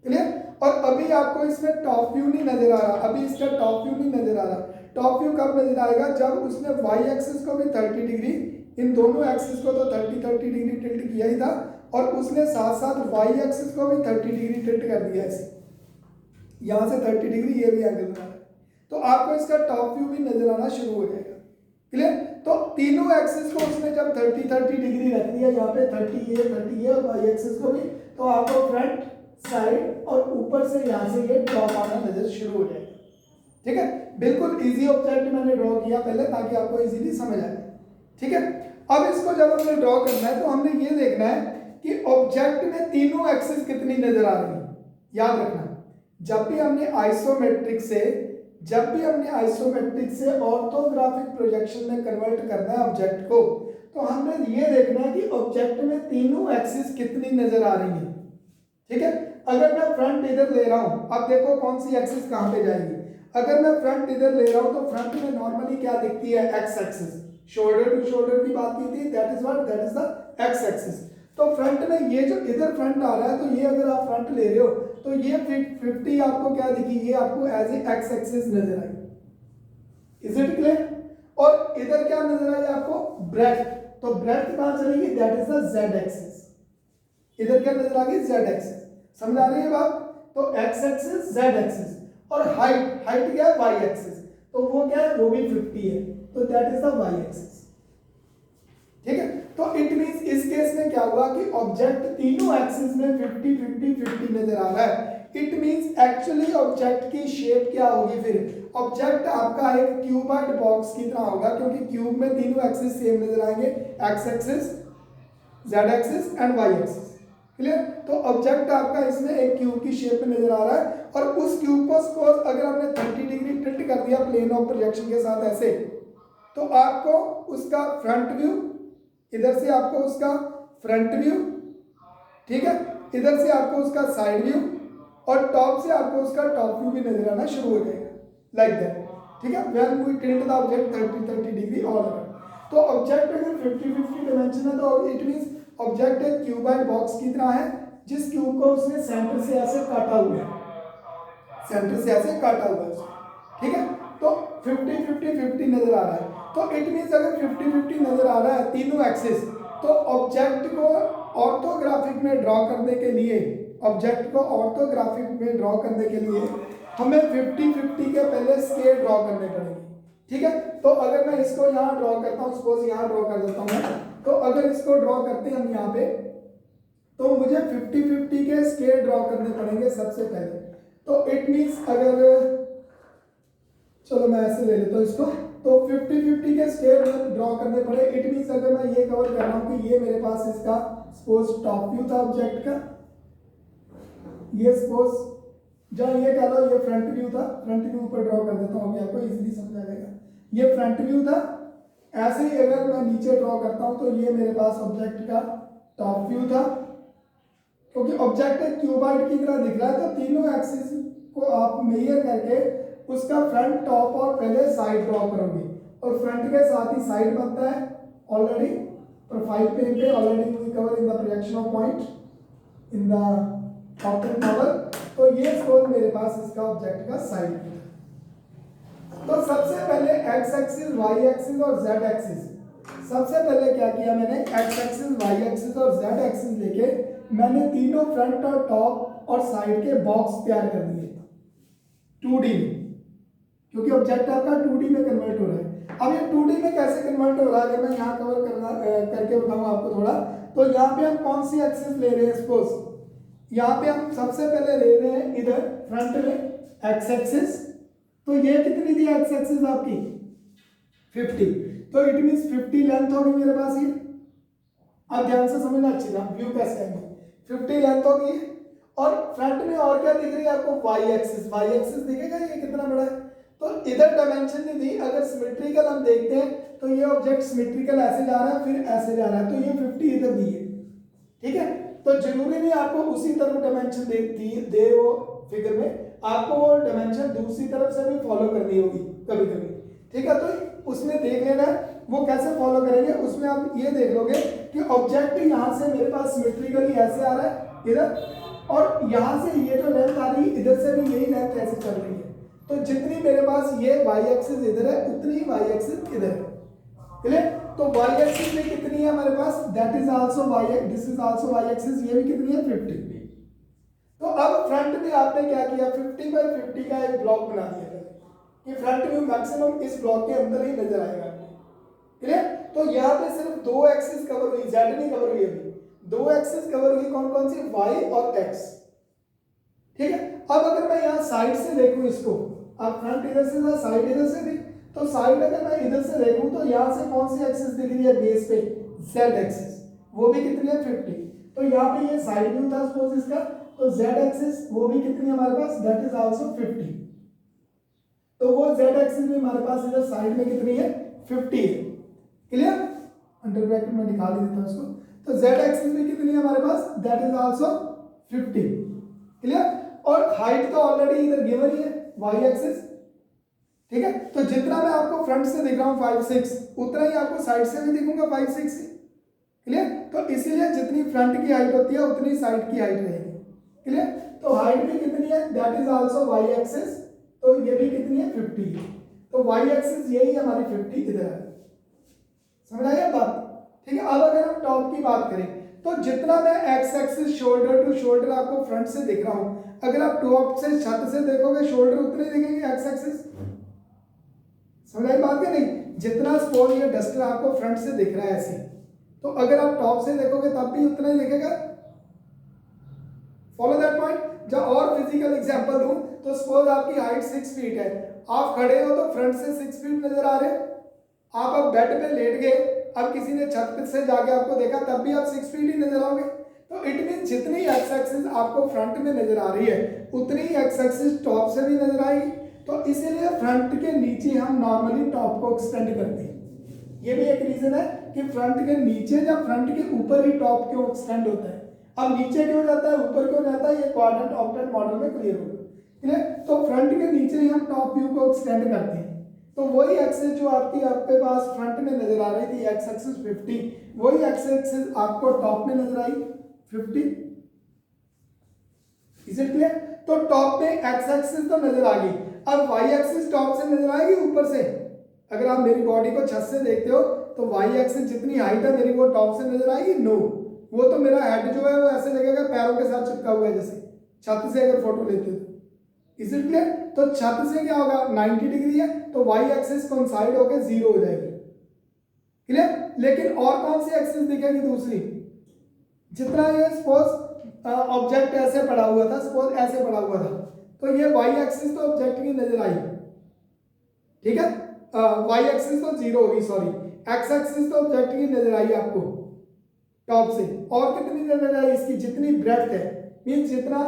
क्लियर? और अभी आपको इसमें टॉप व्यू नहीं नजर आ रहा, अभी इसका टॉप व्यू नहीं नजर आ रहा। टॉप व्यू कब नजर आएगा? जब उसने वाई एक्सिस को भी 30 डिग्री, इन दोनों एक्सिस को तो 30 डिग्री टिल्ट किया ही था, और उसने साथ साथ वाई एक्सिस को भी 30 डिग्री टिल्ट कर दिया ऐसे, यहाँ से 30 डिग्री ये भी एंगल बना है। तो आपको इसका टॉप व्यू भी नजर आना शुरू हो जाएगा। क्लियर? तो तीनों एक्सिस को उसने जब 30 डिग्री रख दिया, यहाँ पे 30 ये और वाई एक्सिस को भी, तो आपको फ्रंट, साइड और ऊपर से यहाँ से ये टॉप आना नजर शुरू हो जाएगा। ठीक है, बिल्कुल इजी ऑब्जेक्ट मैंने ड्रॉ किया पहले ताकि आपको इजीली समझ आए। ठीक है, अब इसको जब हमने ड्रॉ करना है तो हमने ये देखना है कि ऑब्जेक्ट में तीनों एक्सिस कितनी नजर आ रही है। याद रखना, जब भी हमने आइसोमेट्रिक से ऑर्थोग्राफिक प्रोजेक्शन में कन्वर्ट करना है ऑब्जेक्ट को, तो हमने ये देखना है कि ऑब्जेक्ट में तीनों एक्सिस कितनी नजर आ रही है। ठीक है, अगर मैं फ्रंट इधर ले रहा हूं, अब देखो कौन सी एक्सिस कहां पे जाएगी। अगर मैं फ्रंट इधर ले रहा हूं तो फ्रंट में नॉर्मली क्या दिखती है, X axis. Shoulder to shoulder की बात की थी, that is the X axis. तो फ्रंट में ये जो इधर फ्रंट आ रहा है, तो ये अगर आप फ्रंट ले रहे हो तो ये 50 आपको क्या दिखी, ये आपको एज ए एक्स एक्सिस नजर आई। Is it clear? और इधर क्या नजर आई आपको, ब्रेड्थ। तो ब्रेड्थ कहां चलेगी, that is the Z axis. इधर क्या नजर आ गई, जेड एक्सिस। समझ आ रही है बात? तो एक्स एक्सिस, जेड एक्सिस। और हाइट क्या है, वाई एक्सिस। तो वो क्या है, वो भी 50 है, तो that is the Y axis. ठीक है, तो इट मींस इस केस में क्या हुआ कि ऑब्जेक्ट तीनों एक्सिस में 50 50 50 नजर आ रहा है। इट मींस एक्चुअली ऑब्जेक्ट की शेप क्या होगी, फिर ऑब्जेक्ट आपका एक क्यूबॉइड बॉक्स की तरह होगा, क्योंकि क्यूब में तीनों एक्सिस सेम नजर आएंगे, X axis, Z axis and Y axis. Clear? तो ऑब्जेक्ट आपका इसमें एक क्यूब की शेप में नजर आ रहा है, और उस क्यूब को सपोज अगर आपने 30 डिग्री टिल्ट कर दिया प्लेन ऑफ प्रोजेक्शन के साथ ऐसे, तो आपको उसका फ्रंट व्यू, इधर से आपको उसका फ्रंट व्यू, ठीक है, इधर से आपको उसका साइड व्यू, और टॉप से आपको उसका टॉप व्यू भी नजर आना शुरू हो जाएगा, लाइक दैट। ठीक है, when we tilt the object 30 degree all around. तो ऑब्जेक्ट अगर 50 50 डायमेंशन है, तो इट मींस ऑब्जेक्ट एक क्यूबॉइड बॉक्स की तरह है, जिस क्यूब को उसने सेंटर से ऐसे काटा हुआ है, सेंटर से ऐसे काटा हुआ है। ठीक है, तो 50 50 50 नजर आ रहा है। तो इट मींस अगर 50 50 नजर आ रहा है तीनों एक्सिस, तो ऑब्जेक्ट को ऑर्थोग्राफिक में ड्रॉ करने के लिए, हमें 50 50 के पहले स्केल ड्रॉ करने पड़ेंगे। ठीक है, तो अगर मैं इसको यहाँ ड्रॉ करता हूँ, सपोज यहाँ ड्रॉ कर देता हूँ, तो अगर इसको ड्रॉ करते हैं हम यहाँ पे, तो मुझे 50 50 के स्केल ड्रॉ करने पड़ेंगे सबसे पहले। तो इट मींस अगर, चलो मैं ऐसे ले लेता हूँ इसको, तो 50 50 के स्केल ड्रॉ करने पड़े। इट मींस अगर मैं ये कवर कर रहा हूँ कि ये मेरे पास इसका सपोज टॉप व्यू था ऑब्जेक्ट का, ये सपोज जहाँ ये कह लो ये फ्रंट व्यू था, फ्रंट व्यू ऊपर ड्रॉ कर देता हूँ, आपको इजीली समझ आ जाएगा। ये फ्रंट व्यू था। ऐसे ही अगर मैं नीचे ड्रॉ करता हूँ, तो ये मेरे पास ऑब्जेक्ट का टॉप व्यू था। क्योंकि ऑब्जेक्ट एक क्यूबॉइड की तरह दिख रहा है, तो तीनों एक्सिस को आप मेजर करके उसका फ्रंट, टॉप और पहले साइड ड्रॉ करोगे, और फ्रंट के साथ ही साइड बनता है ऑलरेडी प्रोफाइल प्लेन पे, already we cover in the projection of point in the optic power. तो ये सपोज मेरे पास इसका ऑब्जेक्ट का साइड है। तो सबसे पहले एक्स एक्सिस, वाई एक्सिस और जेड एक्सिस, सबसे पहले क्या किया मैंने, एक्स एक्सिस, वाई एक्सिस और जेड एक्सिस लेके मैंने तीनों फ्रंट और टॉप और साइड के बॉक्स तैयार कर दिए 2D में, क्योंकि ऑब्जेक्ट आपका 2D में कन्वर्ट हो रहा है। अब ये 2D में कैसे कन्वर्ट हो रहा है, अगर मैं यहाँ कवर करके बताऊँ आपको थोड़ा, तो यहाँ पे हम कौन सी एक्सिस ले रहे हैं, सपोज यहाँ पे हम सबसे पहले ले रहे हैं इधर फ्रंट में एक्स एक्सिस। तो ये कितनी थी एक्स एक्सिस आपकी 50, तो इट मींस 50 लेंथ होगी मेरे पास ये। अब ध्यान से समझना अच्छी तरह, व्यू कैसे आएंगे, 50 लेंथ होगी। और फ्रंट में और क्या दिख रही है आपको, वाई एक्सिस दिखेगा ये कितना बड़ा है। तो इधर डायमेंशन नहीं दी, अगर सिमेट्रिकल हम देखते हैं तो ये ऑब्जेक्ट सिमेट्रिकल ऐसे जा रहा है, फिर ऐसे जा रहा है, तो ये 50 इधर दी है। ठीक है, तो जरूरी नहीं आपको उसी तरफ डायमेंशन दे वो फिगर में, आपको वो डायमेंशन दूसरी तरफ से भी फॉलो करनी होगी कभी कभी। ठीक है, तो उसमें देख लेना है वो कैसे फॉलो करेंगे। उसमें आप ये देख लोगे कि ऑब्जेक्ट यहाँ से मेरे पास सिमेट्रिकली ऐसे आ रहा है इधर, और यहाँ से ये जो लेंथ आ रही है इधर से भी यही लेंथ ऐसे चल रही है। तो जितनी मेरे पास ये वाई एक्सिस इधर है, उतनी वाई एक्सिस इधर है। क्लियर? तो वाई एक्सिस में कितनी है हमारे पास, that is also Y, this is also Y axis, ये भी कितनी है 50। तो अब फ्रंट में आपने क्या किया, 50 बाय 50 का एक ब्लॉक बना दिया कि फ्रंट व्यू मैक्सिमम इस ब्लॉक के अंदर ही नजर आएगा। क्लियर? तो यहाँ पे सिर्फ दो एक्सिस कवर हुई, जेड नहीं कवर हुई, अभी दो एक्सिस कवर हुई, कौन कौन सी, वाई और एक्स। ठीक है, अब अगर मैं यहाँ साइड से देखूं इसको, अब फ्रंट इधर से था, साइड इधर से थी, तो साइड अगर मैं इधर से देखूं तो यहाँ से कौन सी एक्सिस दिख रही है बेस पे, जेड एक्सिस, वो भी कितनी है 50। तो यहाँ पे ये साइड व्यू था सपोज इसका, तो z एक्सिस वो भी कितनी है हमारे पास, दैट इज आल्सो 50। तो वो z एक्सिस भी हमारे पास इधर साइड में कितनी है, 50 है। क्लियर, अंडर ब्रैकेट में निकाल देता हूं इसको। तो z एक्सिस भी कितनी है हमारे पास, दैट इज आल्सो 50। क्लियर, और हाइट तो ऑलरेडी इधर गिवन ही है, y एक्सिस। ठीक है, तो जितना मैं आपको फ्रंट से दिख रहा हूं 5 6, उतना ही आपको साइड से भी दिखूंगा 5 6। क्लियर, तो इसीलिए जितनी फ्रंट की हाइट होती है उतनी साइड की हाइट रहेगी। क्लियर, तो हाइट भी कितनी है, that is also y axis. तो ये भी कितनी है, 50। तो y एक्सिस यही है हमारी 50 इधर है। समझ आया बात? ठीक है, अब अगर हम टॉप की बात करें तो जितना मैं x axis shoulder to shoulder आपको फ्रंट से दिख रहा हूं, अगर आप टॉप से छत से देखोगे शोल्डर उतने दिखेंगे x एक्सिस। समझ आई बात क्या नहीं? जितना स्पोल या डस्टर आपको फ्रंट से दिख रहा है ऐसे, तो अगर आप टॉप से देखोगे तब भी उतना ही दिखेगा। Follow that point. जब और फिजिकल एग्जांपल दूं तो सपोज आपकी हाइट 6 फीट है, आप खड़े हो तो फ्रंट से 6 फीट नजर आ रहे हैं। आप अब बेड पे लेट गए, अब किसी ने छत पे से जाके आपको देखा तब भी आप 6 फीट ही नजर आओगे। तो इट मीन जितनी एक्स एक्सिस आपको फ्रंट में नजर आ रही है उतनी ही एक्स एक्सिस टॉप से भी नजर आएगी। तो इसीलिए फ्रंट के नीचे हम नॉर्मली टॉप को एक्सटेंड करते हैं। ये भी एक रीजन है कि फ्रंट के नीचे या फ्रंट के ऊपर ही टॉप क्यों एक्सटेंड होता है। अब नीचे क्यों जाता है, ऊपर क्यों जाता है, ये क्वाड्रेंट ऑक्टेट मॉडल में क्लियर होगा। क्लियर, तो फ्रंट के नीचे ही हम टॉप व्यू को एक्सटेंड करते हैं। तो वही एक्सिस जो आपके पास फ्रंट में नजर आ रही थी एक्स एक्सिस 50, वही एक्स एक्सिस आपको टॉप में नजर आई 50। Is it clear? तो टॉप में एक्स एक्सिस तो नजर आ गई, अब वाई एक्सिस टॉप से नजर आएगी ऊपर से। अगर आप मेरी बॉडी को छत से देखते हो तो वाई एक्सिस जितनी हाइट है मेरी वो टॉप से नजर आएगी? नो, वो तो मेरा हेड जो है वो ऐसे लगेगा पैरों के साथ चिपका हुआ है जैसे छत से अगर फोटो लेते हो। Is it clear? तो छत से क्या होगा, 90 डिग्री है तो वाई एक्सिस कोइंसाइड होकर 0 हो जाएगी। क्लियर, लेकिन और कौन सी एक्सिस दिखेगी दूसरी? जितना ये सपोज ऑब्जेक्ट ऐसे पड़ा हुआ था, सपोज ऐसे पड़ा हुआ था, तो ये वाई एक्सिस तो ऑब्जेक्ट की नजर आई। ठीक है, वाई एक्सिस तो 0 होगी, सॉरी एक्स एक्सिस तो ऑब्जेक्ट की नजर आई आपको टॉप से। और कितनी नजर आई इसकी, जितनी ब्रेड्थ है, मींस जितना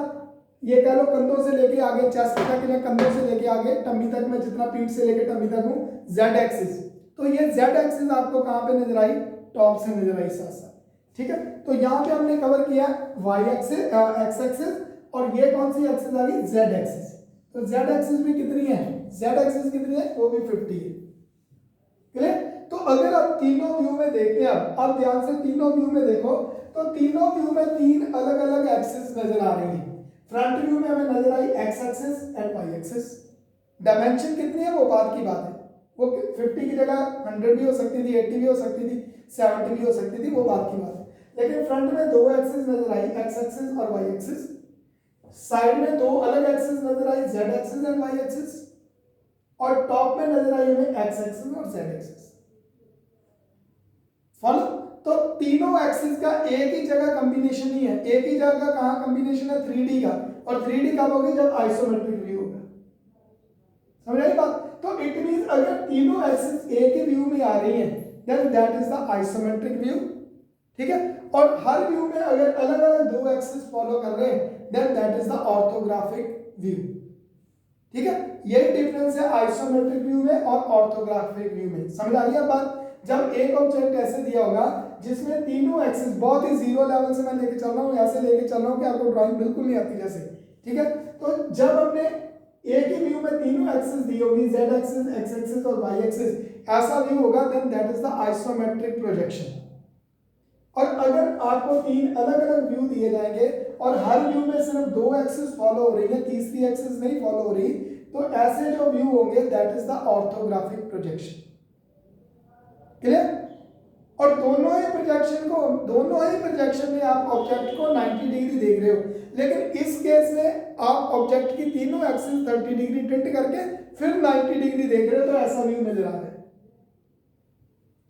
ये कह लो कंधों से लेके आगे चेस्ट तक या कंधों से लेके आगे टम्मी तक, मैं जितना पीठ से लेके टम्मी तक हूं, जेड एक्सिस। तो ये जेड एक्सिस आपको कहां पे नजर आई, टॉप से नजर आई साथ साथ। ठीक है, तो यहां पे हमने कवर किया वाई एक्सिस, एक्स एक्सिस, और ये कौन सी एक्सिस आ गई, जेड एक्सिस। तो जेड एक्सिस भी कितनी है, जेड एक्सिस कितनी है, वो भी 50 है। क्लियर? तो अगर आप तीनों व्यू में देखते हैं, अब ध्यान से तीनों व्यू में देखो, तो तीनों व्यू में 3 अलग अलग एक्सिस नजर आ रही है। फ्रंट व्यू में हमें नजर आई X axis and Y axis. Dimension कितनी है वो बात की बात है, वो 50 की जगह 100 भी हो सकती थी, 80 भी हो सकती थी, 70 भी हो सकती थी, वो बात की बात है। लेकिन फ्रंट में 2 एक्सिस नजर आई, एक्स एक्सिस और वाई एक्सिस। साइड में 2 अलग एक्सिस नजर आई, Z axis and Y axis. और टॉप में नजर आई हमें एक्स एक्सिस और जेड एक्सिस। फॉलो? तो तीनों एक्सिस का एक ही जगह कॉम्बिनेशन ही है। एक ही जगह का कहां कॉम्बिनेशन है, 3D का। और 3D कब होगी, जब आइसोमेट्रिक व्यू होगा। समझ आई बात? तो इट मींस अगर तीनों एक्सिस एक ही व्यू में आ रही हैं, then that is the isometric view. ठीक है, और हर व्यू में अगर अलग अलग 2 एक्सिस फॉलो कर रहे हैं, then that is the orthographic view. ठीक है, यही डिफरेंस है आइसोमेट्रिक व्यू में और ऑर्थोग्राफिक व्यू में। समझ आ गया बात? जब एक ऑब्जेक्ट ऐसे दिया होगा जिसमें तीनों एक्सिस, बहुत ही जीरो लेवल से मैं लेके चल रहा हूं, ऐसे लेके चल रहा हूं कि आपको ड्राइंग बिल्कुल नहीं आती जैसे। ठीक है, तो जब हमने एक ही व्यू में तीनों एक्सिस दी होगी, जेड एक्सिस, एक्स एक्सिस और वाई एक्सिस, ऐसा व्यू होगा, then that is the isometric projection. और अगर आपको 3 अलग अलग व्यू दिए जाएंगे और हर व्यू में सिर्फ 2 एक्सिस फॉलो हो रही है, तीसरी एक्सिस नहीं फॉलो हो रही, तो ऐसे जो व्यू होंगे that is the orthographic projection. Clear? और दोनों ही प्रोजेक्शन में आप ऑब्जेक्ट को 90 डिग्री देख रहे हो, लेकिन इस केस में आप ऑब्जेक्ट की तीनों एक्सिस 30 डिग्री टिल्ट करके फिर 90 डिग्री देख रहे हो, तो ऐसा व्यू नजर आ रहा है।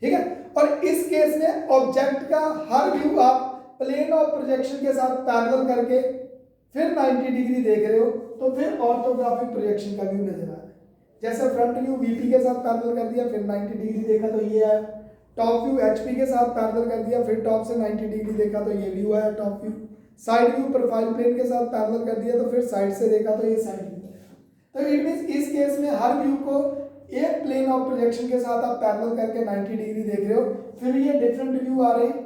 ठीक है, और इस केस में ऑब्जेक्ट का हर व्यू आप प्लेन ऑफ प्रोजेक्शन के साथ पैरेलल करके फिर 90 डिग्री देख रहे हो, तो फिर ऑर्थोग्राफिक प्रोजेक्शन का व्यू नजर आ रहा है। जैसे फ्रंट व्यू वीपी के साथ पैरेलल कर दिया, फिर 90 डिग्री देखा तो ये आया, टॉप व्यू एचपी के साथ पैरेलल कर दिया, फिर टॉप से 90 डिग्री देखा तो ये व्यू आया top view. Side view profile plane के साथ पैरेलल कर दिया तो फिर साइड से देखा तो ये साइड व्यू आया। तो इट मींस इस केस में हर व्यू को एक प्लेन ऑफ प्रोजेक्शन के साथ आप पैरेलल करके 90 डिग्री देख रहे हो, फिर ये डिफरेंट व्यू आ रहे हैं।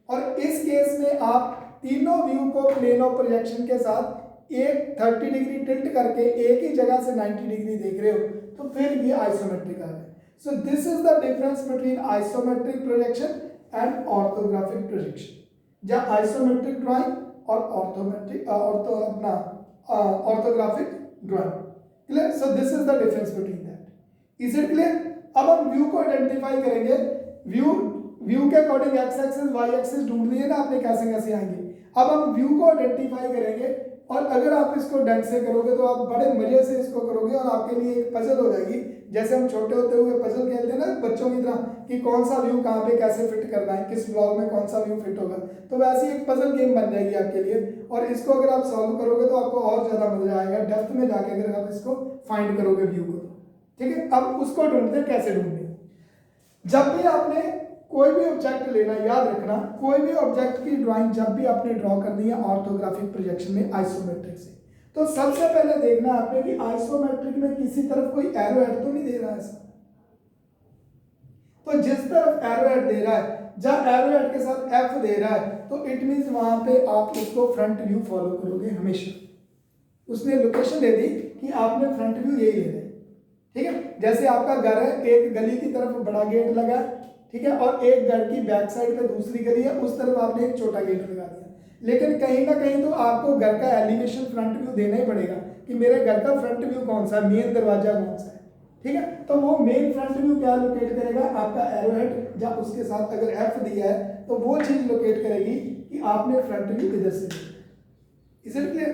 और इस केस में आप तीनों व्यू को प्लेन ऑफ प्रोजेक्शन के साथ एक 30 डिग्री टिल्ट करके एक ही जगह से 90 डिग्री देख रहे हो, तो फिर ये आइसोमेट्रिक आ गया। So this is the difference between isometric projection and orthographic projection, जहाँ आइसोमेट्रिक ड्राइंग और orthometric orthographic drawing. Clear? So this is the difference between that. Is it clear? अब हम व्यू को आइडेंटिफाई करेंगे। व्यू के according X axis Y axis ढूंढ लिए ना आपने कैसे कैसे आएंगे। अब हम व्यू को आइडेंटिफाई करेंगे और अगर आप इसको ढंग से करोगे तो आप बड़े मजे से इसको करोगे और आपके लिए एक पजल हो जाएगी। जैसे हम छोटे होते हुए पजल खेलते हैं ना बच्चों की तरह, कि कौन सा व्यू कहाँ पे कैसे फिट करना है, किस ब्लॉक में कौन सा व्यू फिट होगा, तो वैसे एक पजल गेम बन जाएगी आपके लिए। और इसको अगर आप सॉल्व करोगे तो आपको और ज्यादा मजा आएगा डेप्थ में जाके अगर आप इसको फाइंड करोगे व्यू को। ठीक है, अब उसको ढूंढते हैं, कैसे ढूंढते हैं। जब भी आपने कोई भी ऑब्जेक्ट लेना, याद रखना, कोई भी ऑब्जेक्ट की ड्राइंग जब भी आपने ड्रॉ करनी है ऑर्थोग्राफिक प्रोजेक्शन में आइसोमेट्रिक से, तो सबसे पहले देखना आपने कि आइसोमेट्रिक में किसी तरफ कोई एरो हेड तो नहीं दे रहा है ऐसा। तो जिस तरफ एरो हेड दे रहा है, जब एरो हेड के साथ एफ दे रहा है, तो इट मींस वहां पे आप उसको फ्रंट व्यू फॉलो करोगे हमेशा। उसने लोकेशन दे दी कि आपने फ्रंट व्यू यही लेना है। ठीक है, जैसे आपका घर है, एक गली की तरफ बड़ा गेट लगा, ठीक है, और एक घर की बैक साइड पे दूसरी गली है, उस तरफ आपने एक छोटा गेट लगा दिया। लेकिन कहीं ना कहीं तो आपको घर का एलिवेशन फ्रंट व्यू देना ही पड़ेगा कि मेरे घर का फ्रंट व्यू कौन सा, मेन दरवाजा कौन सा है। ठीक है, तो वो मेन फ्रंट व्यू क्या लोकेट करेगा, आपका एरो हेड या उसके साथ अगर एफ दिया है तो वो चीज लोकेट करेगी कि आपने फ्रंट व्यू इधर से दिया। Is it clear?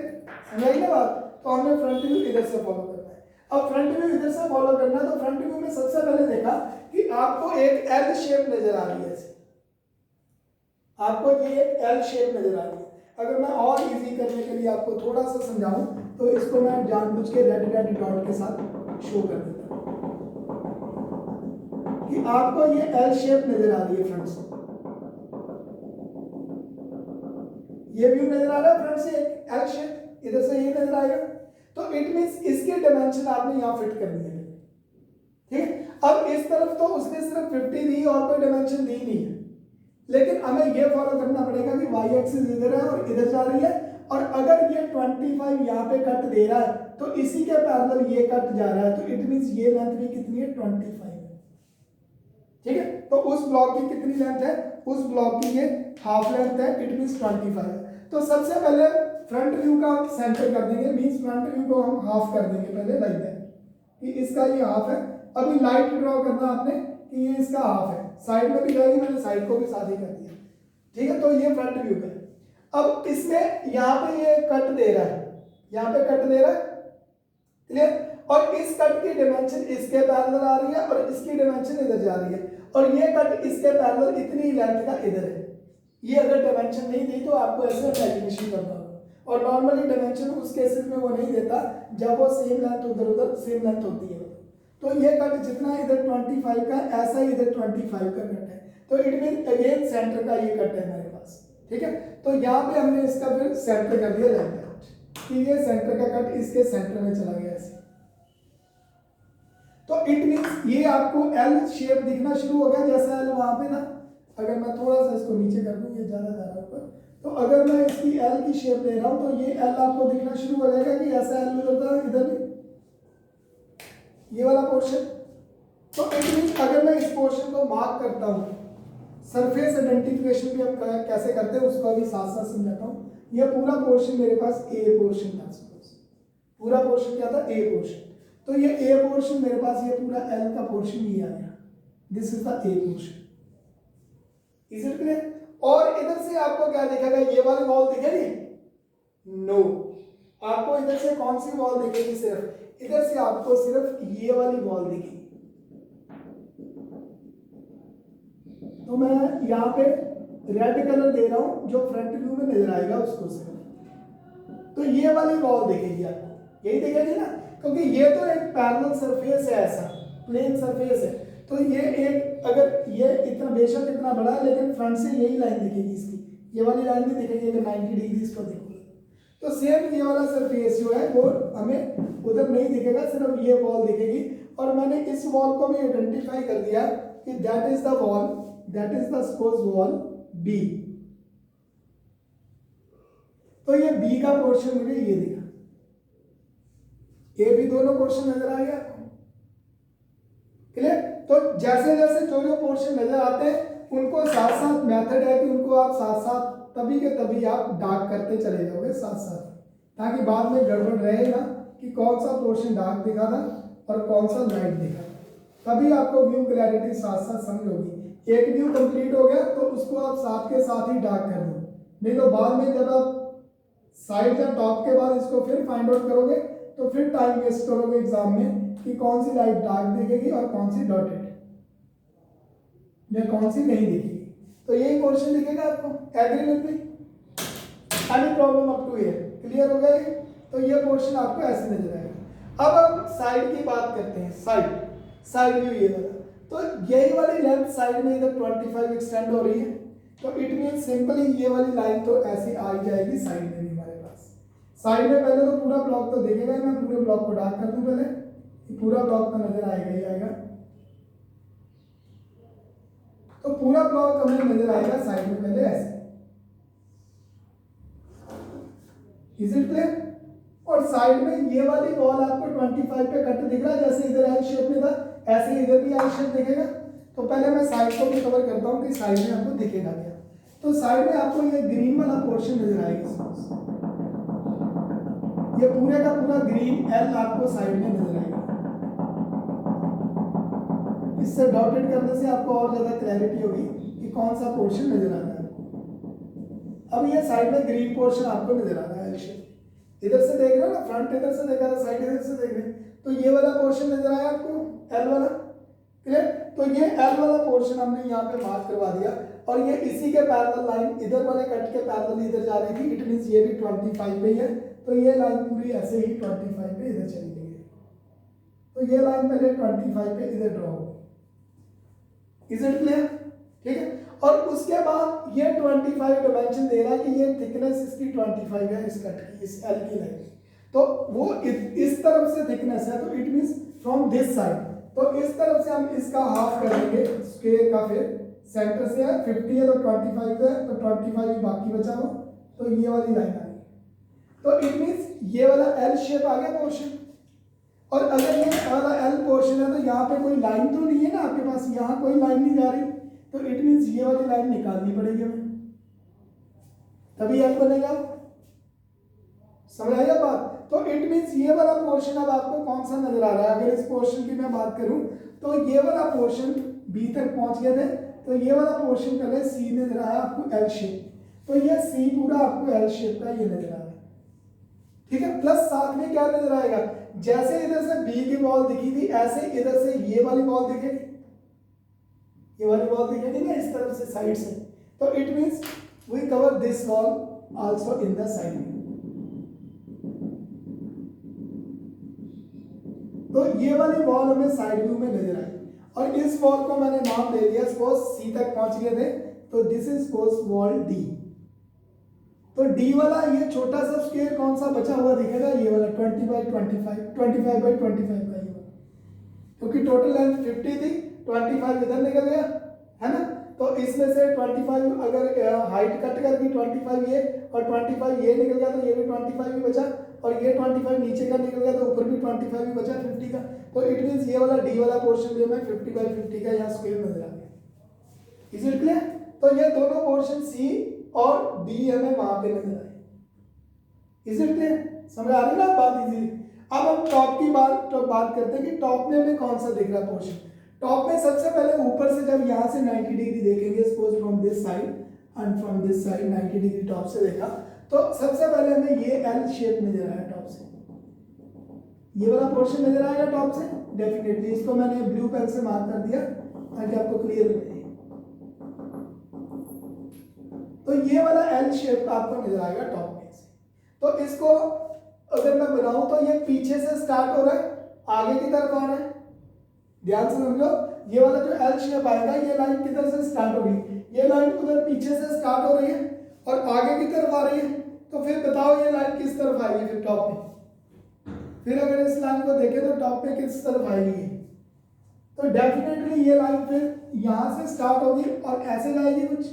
समझ आई ना बात? तो हमने फ्रंट व्यू इधर से फॉलो करना है। अब फ्रंट व्यू इधर से फॉलो करना है, तो फ्रंट व्यू में सबसे पहले देखा कि आपको एक एल शेप नजर आ रही है ऐसे, आपको ये एक एल शेप नजर आ रही है। अगर मैं और इजी करने के लिए आपको थोड़ा सा समझाऊं तो इसको मैं जानबूझ के रेड रेड डॉट के साथ शो कर देता हूं कि आपको ये एल शेप नजर आ रही है फ्रंट से। ये व्यू नजर आ रहा है फ्रंट से एक एल शेप, इधर से ये नजर आएगा। तो इट मींस इसके डायमेंशन आपने यहां फिट करनी है। ठीक है, अब इस तरफ तो उसने सिर्फ 50 दी और कोई डायमेंशन दी नहीं है, लेकिन हमें ये फॉलो करना पड़ेगा कि वाई एक्सिस इधर है और इधर जा रही है, और अगर ये 25 यहाँ पे कट दे रहा है तो इसी के पैरेलल ये कट जा रहा है, तो इट मींस ये लेंथ भी कितनी है, 25 है। ठीक है, तो उस ब्लॉक की कितनी लेंथ है, उस ब्लॉक की ये हाफ लेंथ है, इट मींस 25 है। तो सबसे पहले फ्रंट व्यू का सेंटर कर देंगे, मींस फ्रंट व्यू को हम हाफ कर देंगे पहले, लाइक दैट कि इसका ये हाफ है। अभी लाइट ड्रॉ करना आपने कि ये इसका हाफ है, साइड में भी जाएगी, मैंने साइड को भी साथ ही कर दिया। ठीक है, तो ये फ्रंट व्यू है। अब इसमें यहाँ पे ये कट दे रहा है, यहाँ पे कट दे रहा है, क्लियर, और इस कट की डायमेंशन इसके पैरेलल आ रही है और इसकी डायमेंशन इधर जा रही है, और ये कट इसके पैरेलल इतनी लेंथ का इधर है। ये अगर डायमेंशन नहीं दी तो आपको ऐसे इमेजिनेशन करना होगा, और नॉर्मली डायमेंशन उस केसेस में वो नहीं देता जब वो सेम लेंथ उधर उधर सेम लेंथ होती है। तो ये कट जितना इधर 25 का, ऐसा ही इधर 25 का कट है, तो इट मीन अगेन सेंटर का ये कट है हमारे पास। ठीक है, तो यहाँ पे हमने इसका फिर सेंटर कर दिया लाइक दैट कि ये सेंटर का कट इसके सेंटर में चला गया ऐसे। तो इट मींस ये आपको एल शेप दिखना शुरू हो गया, जैसा एल वहां पे ना, अगर मैं थोड़ा सा इसको नीचे कर दूं, ये ज्यादा जा रहा है ऊपर, तो अगर मैं इसकी एल की शेप ले रहा हूं तो ये एल आपको दिखना शुरू हो जाएगा कि ऐसा एल गुजरता है इधर भी, ये वाला पोर्शन। तो इट मींस अगर मैं इस पोर्शन को मार्क करता हूं, सरफेस आइडेंटिफिकेशन भी हम कैसे करते हैं उसको भी साथ साथ समझाता हूं। ये पूरा पोर्शन मेरे पास ए पोर्शन था, पूरा पोर्शन क्या था, ए पोर्शन। तो ये ए पोर्शन मेरे पास, ये पूरा एल का पोर्शन ही आ गया, this is the A portion. Is it clear? और इधर से आपको क्या दिखेगा, ये वाली वॉल दिखेगी? नो, आपको इधर से कौन सी वॉल दिखेगी, सिर्फ इधर से आपको सिर्फ ये वाली वॉल दिखेगी। तो मैं यहाँ पे रेड कलर दे रहा हूं जो फ्रंट व्यू में नजर आएगा उसको सिर्फ, तो ये वाली वॉल दिखेगी आपको, यही दिखेगी ना, क्योंकि ये तो एक पैरेलल सरफेस है, ऐसा प्लेन सरफेस है। तो ये एक, अगर ये इतना बेशक इतना बड़ा है लेकिन फ्रंट से यही लाइन दिखेगी इसकी, ये वाली लाइन भी दिखेगी अगर 90 डिग्री इसको देखो। तो सेम ये वाला सर फेस जो है वो हमें उधर नहीं दिखेगा, सिर्फ ये वॉल दिखेगी। और मैंने इस वॉल को भी आइडेंटिफाई कर दिया कि that is the wall, that is the suppose wall B. तो ये बी का पोर्शन मुझे ये दिखा, ये भी दोनों पोर्शन नजर आ गया आपको, क्लियर। तो जैसे जैसे जो जो पोर्शन नजर आते हैं उनको साथ साथ मेथड है कि उनको आप साथ साथ तभी के तभी आप डार्क करते चले जाओगे साथ साथ, ताकि बाद में गड़बड़ रहे ना कि कौन सा पोर्शन डार्क दिखा था और कौन सा लाइट दिखा, तभी आपको व्यू क्लैरिटी साथ साथ समझ होगी। एक व्यू कंप्लीट हो गया तो उसको आप साथ के साथ ही डार्क कर दो, नहीं तो बाद में जब आप साइड या टॉप के बाद इसको फिर फाइंड आउट करोगे तो फिर टाइम वेस्ट करोगे एग्जाम में कि कौन सी लाइट डार्क दिखेगी और कौन सी डॉटेड या कौन सी नहीं दिखेगी। तो यही पोर्शन दिखेगा आपको, agree with me, any problem up to here, clear हो गया ये। तो ये पोर्शन आपको ऐसे नजर आएगा। अब हम साइड की बात करते हैं, साइड व्यू ये वाला। तो यही वाली लेंथ साइड में इधर 25 एक्सटेंड हो रही है, तो इट मीन सिंपली ये वाली लाइन तो ऐसी आ जाएगी साइड में भी हमारे पास। साइड में पहले तो पूरा ब्लॉक तो देखेगा, मैं पूरे ब्लॉक को डार्क कर दूं पहले, पूरा ब्लॉक तो नजर आएगा ही आएगा। तो पूरा ब्लॉक हमें नजर आएगा साइड में पहले ऐसे, इज इट क्लियर। और साइड में ये वाली वॉल आपको 25 पे कट दिख रहा है, जैसे इधर एल शेप में था ऐसे इधर भी एल शेप दिखेगा। तो पहले मैं साइड को भी कवर करता हूँ कि साइड में आपको दिखेगा क्या। तो साइड में आपको ये ग्रीन वाला पोर्शन नजर आएगा, ये पूरे का पूरा ग्रीन एल आपको साइड में नजर आएगा। इससे डॉटेड करने से आपको और ज्यादा क्लैरिटी होगी कि कौन सा पोर्शन नजर आ रहा है। अब ये साइड में ग्रीन पोर्शन आपको नजर आ रहा है, इधर से देख रहे हो ना, फ्रंट इधर से देखा था, साइड इधर से देख रहे हैं, तो ये वाला पोर्शन नजर आया आपको, एल वाला, क्लियर। तो ये एल वाला पोर्शन हमने यहाँ पे मार्क करवा दिया, और ये इसी के पैरेलल लाइन इधर वाले कट के पैरेलल इधर जा रही थी, इट मींस ये भी 25 पे ही है। तो ये लाइन पूरी ऐसे ही 25 पे इधर चली गई है। तो ये लाइन पहले 25 पे इधर ड्रॉ होगी, इज इट क्लियर, ठीक है। और उसके बाद ये 25 डायमेंशन दे रहा है कि ये थिकनेस इसकी 25 है, इस कट की, इस एल की लाइन, तो वो इस तरफ से थिकनेस है, तो it means from this side, तो इस तरफ से हम इसका हाफ करेंगे स्क्वायर का, फिर सेंटर से है 50 है तो 25 है, तो 25 ही बाकी बचा हो, तो ये वाली लाइन आ गई। तो इट मींस ये वाला एल शेप आ गया पोर्शन। और अगर ये वाला एल पोर्शन है तो यहाँ पे कोई लाइन तो नहीं है ना आपके पास, यहाँ कोई लाइन नहीं जा रही, तो इट मींस ये वाली लाइन निकालनी पड़ेगी हमें, तभी एल बनेगा, समझ आएगा बात। तो इट मींस ये वाला पोर्शन अब आपको कौन सा नजर आ रहा है, अगर इस पोर्शन की मैं बात करूं तो ये वाला पोर्शन बी तक पहुंच गए थे, तो ये वाला पोर्शन पहले सी नजर आया आपको एल शेप, तो ये सी पूरा आपको एल शेप का ये नजर आ रहा है, ठीक है। प्लस साथ में क्या नजर आएगा, जैसे इधर से बी की वॉल दिखी थी ऐसे इधर से ये वाली वॉल दिखेगी, ये वाली वॉल दिखेगी ना इस तरफ से साइड से, तो it means we cover this wall also in the side. तो ये वाली वॉल हमें साइड व्यू में नजर आई, और इस वॉल को मैंने नाम दे दिया, सपोज सी तक पहुंच गए थे, तो this is suppose wall D. तो डी वाला ये छोटा सा स्क्वायर कौन सा बचा हुआ दिखेगा, ये वाला 20/25 25/25 का ये वाला, क्योंकि टोटल लेंथ 50 थी, 25 इधर निकल गया है ना, तो इसमें से 25 अगर हाइट कट कर दी 25 ये और 25 ये निकल गया, तो ये भी 25 ही बचा, और ये 25 नीचे का निकल गया, तो ऊपर भी 25 ही बचा 50 का। तो इट मींस ये वाला डी वाला पोर्शन भी हमें 50/50 का यहाँ स्क्वायर नजर आ गया, इज इट क्लियर। तो ये दोनों पोर्शन सी और डी हमें वहां पे नजर आए, इज इट क्लियर, समझ आ रही ना बात इजी। अब हम टॉप की बात करते हैं कि टॉप में हमें कौन सा दिख रहा पोर्शन। टॉप में सबसे पहले ऊपर से जब यहाँ से 90 डिग्री देखेंगे, suppose from this side and from this side 90 degree top से देखा, तो सबसे पहले हमें ये एल शेप नजर आया टॉप से, ये वाला पोर्शन नजर आएगा टॉप से डेफिनेटली। इसको मैंने ब्लू पेन से मार्क कर दिया ताकि आपको क्लियर हो जाए। तो ये वाला एल शेप आपको नजर आएगा टॉप में से। तो इसको अगर मैं बनाऊं तो ये पीछे से स्टार्ट हो रहा है, आगे की तरफ आ रहा है, ध्यान से समझो, ये वाला जो एल शेप आएगा, ये लाइन किधर से स्टार्ट होगी, ये लाइन उधर पीछे से स्टार्ट हो रही है और आगे की तरफ आ रही है, तो फिर बताओ ये लाइन किस तरफ आएगी फिर टॉप में, फिर अगर इस लाइन को देखें तो टॉप में किस तरफ आएगी, तो डेफिनेटली ये लाइन फिर यहां से स्टार्ट होगी और ऐसे जाएगी कुछ,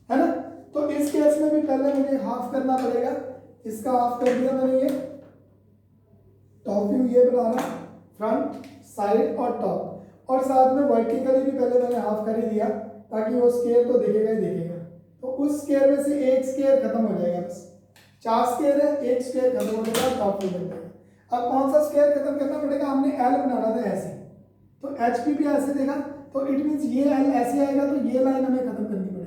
है ना। तो इस केस में भी पहले मुझे हाफ करना पड़ेगा, इसका हाफ कर दिया मैंने, ये टॉप व्यू ये बना रहा, फ्रंट साइड और टॉप, और साथ में वर्टिकली भी पहले मैंने हाफ कर ही दिया ताकि वो स्केयर तो दिखेगा ही दिखेगा। तो उस स्केयर में से एक स्केयर खत्म हो जाएगा, बस 4 स्केयर है, एक स्केयर खत्म हो जाएगा, टॉप व्यू बन जाएगा। अब कौन सा स्केयर खत्म करना पड़ेगा, हमने एल बनाना था ऐसे, तो एचपी भी ऐसे देगा, तो इट मींस ये एल ऐसे आएगा, तो ये लाइन हमें खत्म करनी पड़ेगी।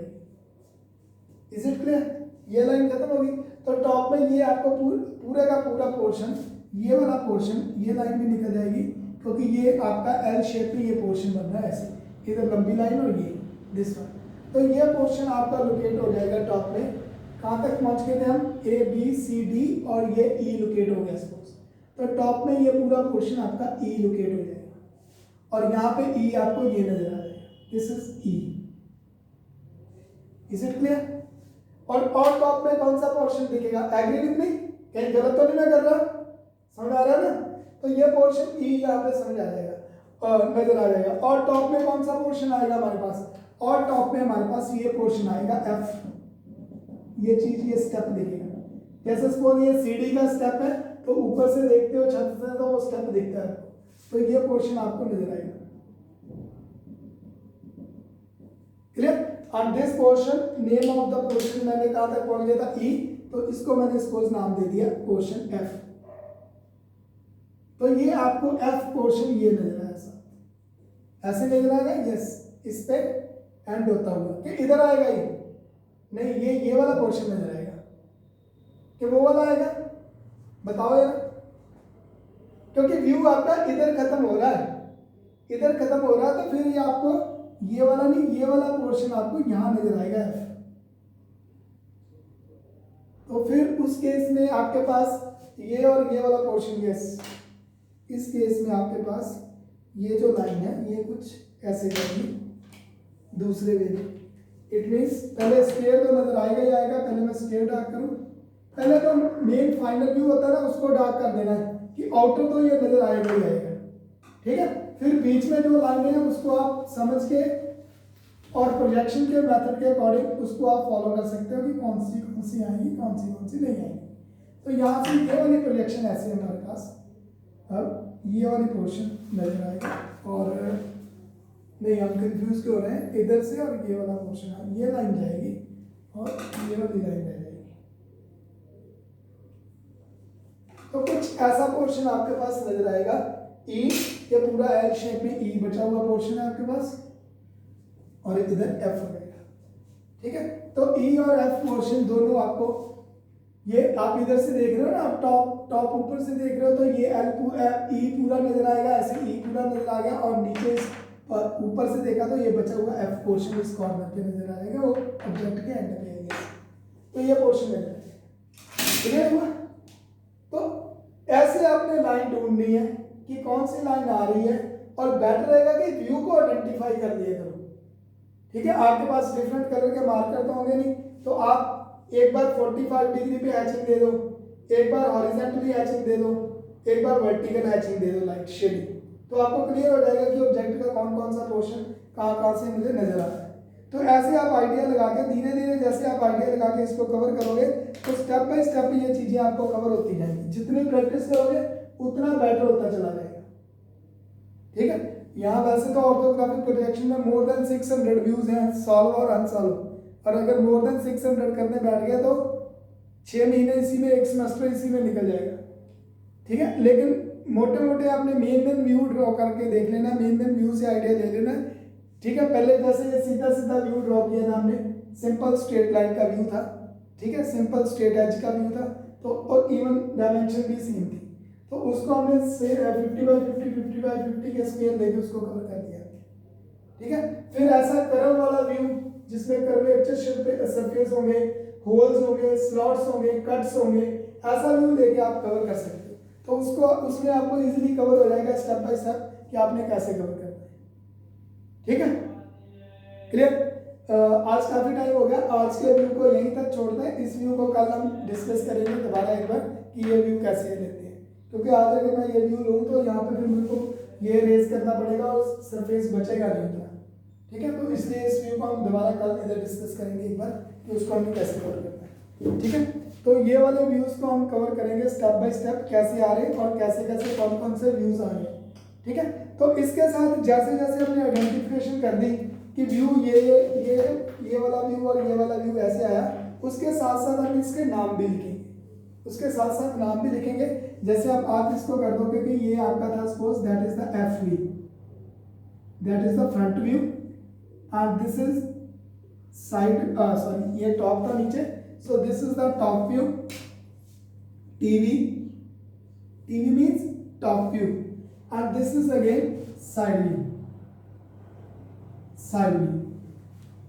इज इट क्लियर, ये लाइन खत्म होगी, तो टॉप में ये आपको पूरे का पूरा पोर्शन, ये वाला पोर्शन, ये लाइन भी निकल जाएगी, क्योंकि ये आपका एल शेप में ये पोर्शन बन रहा है ऐसे, इधर लंबी लाइन और ये दिस वन, तो ये पोर्शन आपका लोकेट हो जाएगा टॉप में। कहाँ तक पहुंच गए थे हम, ए बी सी डी और ये ई लोकेट हो गया सपोज, तो टॉप में ये पूरा पोर्शन आपका ई लोकेट हो जाएगा, और यहाँ पे ई आपको ये नजर आ जाएगा, this is E. Is it clear, और टॉप में कौन सा पोर्शन दिखेगा, एग्री विद मी, कहीं गलत तो नहीं मैं कर रहा, समझ आ रहा है ना, तो ये पोर्शन ई यहाँ पे समझ आ जाएगा और नजर आ जाएगा। और टॉप में कौन सा पोर्शन आएगा हमारे पास, और टॉप में हमारे पास ये पोर्शन आएगा एफ, ये चीज, ये स्टेप दिखेगा, जैसे सपोज ये सीढ़ी का स्टेप है, तो ऊपर से देखते हो छत से तो वो स्टेप दिखता है, तो ये पोर्शन आपको नजर आएगा, क्लियर। और this portion, name of the portion मैंने कहा था कौन लिया था, ई, तो इसको मैंने सपोज नाम दे दिया पोर्शन एफ, तो ये आपको एफ पोर्शन ये नजर आएगा, ऐसे नजर आएगा, यस, इस पे एंड होता हुआ कि इधर आएगा ये नहीं, ये वाला पोर्शन नजर आएगा कि वो वाला आएगा, बताओ यार, क्योंकि व्यू आपका इधर खत्म हो रहा है, इधर खत्म हो रहा है, तो फिर ये आपको ये वाला नहीं, ये वाला पोर्शन आपको यहां नजर आएगा एफ, तो फिर उस केस में आपके पास ये और ये वाला पोर्शन, यस, इस केस में आपके पास ये जो लाइन है ये कुछ ऐसे जाएगी दूसरे वे में, इट मीन्स पहले स्केयर तो नजर आएगा ही आएगा, पहले मैं स्केयर डार्क करूं, पहले तो मेन फाइनल व्यू होता है ना उसको डार्क कर देना है कि आउटर तो ये नजर आएगा ही आएगा, ठीक है। फिर बीच में जो लाइनें हैं उसको आप समझ के और प्रोजेक्शन के मेथड के अकॉर्डिंग उसको आप फॉलो कर सकते हो कि कौन सी आएगी, कौन सी नहीं आएगी। तो यहाँ से ये वाली प्रोजेक्शन ऐसे है हमारे पास, अब ये वाली पोर्शन नजर आएगा, और नहीं हम कंफ्यूज क्यों हो रहे हैं, इधर से और ये वाला पोर्शन, ये लाइन जाएगी और ये वाली लाइन रह जाएगी, तो कुछ ऐसा पोर्शन आपके पास नजर आएगा, ई, ये पूरा एल शेप में ई बचा हुआ पोर्शन है आपके पास, और इधर एफ रहेगा, ठीक है। तो ई और एफ पोर्शन दोनों आपको, ये आप इधर से देख रहे हो ना, आप टॉप ऊपर से देख रहे हो, तो ये एल ई पूरा नजर आएगा, ऐसे ई पूरा नजर आ गया, और नीचे ऊपर से देखा तो ये बचा हुआ एफ पोर्शन इस कॉर्नर पे नजर आएगा, वो ऑब्जेक्ट के एंड पे आएगा, तो ये पोर्शन नजर आएगा, क्लियर हुआ। तो ऐसे आपने लाइन ढूंढनी है कि कौन सी लाइन आ रही है, और बेटर रहेगा कि व्यू को आइडेंटिफाई कर लिया करो, ठीक है। आपके पास डिफरेंट कलर के मार्कर तो होंगे नहीं, तो आप एक बार 45 डिग्री पे हैचिंग दे दो, एक बार हॉरिजॉन्टली हैचिंग दे दो, एक बार वर्टिकल हैचिंग दे दो, लाइट शेडिंग, तो आपको क्लियर हो जाएगा कि ऑब्जेक्ट का कौन सा पोर्शन कहाँ से मुझे नजर आ रहा है। तो ऐसे आप आइडिया लगा के धीरे धीरे, जैसे आप आइडिया लगा के इसको कवर करोगे, तो स्टेप बाय स्टेप ये चीजें आपको कवर होती जाएंगी, जितनी प्रैक्टिस करोगे उतना बेटर होता चला जाएगा, ठीक है। यहाँ वैसे तो ऑर्थोग्राफिक प्रोजेक्शन में मोर देन 600 व्यूज हैं, सॉल्व और अनसॉल्व, और अगर मोर देन 600 करने बैठ गया तो 6 महीने इसी में, एक सेमेस्टर इसी में निकल जाएगा, ठीक है। लेकिन मोटे मोटे आपने मेन व्यू ड्रॉ करके देख लेना, मेन व्यू से आइडिया ले लेना, ठीक है। पहले जैसे ये सीधा सीधा व्यू ड्रॉ किया था हमने, सिंपल स्ट्रेट लाइन का व्यू था, ठीक है, सिंपल स्ट्रेट एज का व्यू था, तो और इवन डायमेंशन भी सेम थी, तो उसको हमने 50 बाय 50 50 बाय 50 के स्केल लेके उसको कवर कर दिया, ठीक है। फिर ऐसा कर्व वाला व्यू जिसमें कर्वेचर सरफेस होंगे, होल्स होंगे, स्लॉट्स होंगे, कट्स होंगे, ऐसा व्यू लेके आप कवर कर सकते हो, तो उसको उसमें आपको इजीली कवर हो जाएगा स्टेप बाय स्टेप कि आपने कैसे कवर करना है। ठीक है, क्लियर। आज काफी टाइम हो गया, आज के व्यू को यहीं तक छोड़ते हैं। इस व्यू को कल हम डिस्कस करेंगे दोबारा एक बार कि ये व्यू कैसे लेते हैं, क्योंकि आज अगर मैं ये व्यू लूँ तो यहाँ पे फिर मेरे को ये रेज करना पड़ेगा और सरफेस बचेगा नहीं उतना। ठीक है, तो इसलिए इस व्यू को हम दोबारा कल इधर डिस्कस करेंगे एक बार कि उसको हमें कैसे कवर करना है। ठीक है, तो ये वाले व्यूज को हम कवर करेंगे स्टेप बाय स्टेप, कैसे आ रहे हैं और कैसे कैसे कौन कौन से व्यूज आ रहे हैं। ठीक है, तो इसके साथ जैसे जैसे हमने आइडेंटिफिकेशन कर दी कि व्यू ये वाला व्यू और ये वाला व्यू ऐसे आया, उसके साथ साथ हम इसके नाम भी लिखेंगे, उसके साथ साथ नाम भी लिखेंगे। जैसे आप इसको कर दोगे कि ये आपका था suppose that is the F view, that is the front view and this is side sorry ये टॉप था नीचे, सो this is the top view. TV means top view and this is again side view.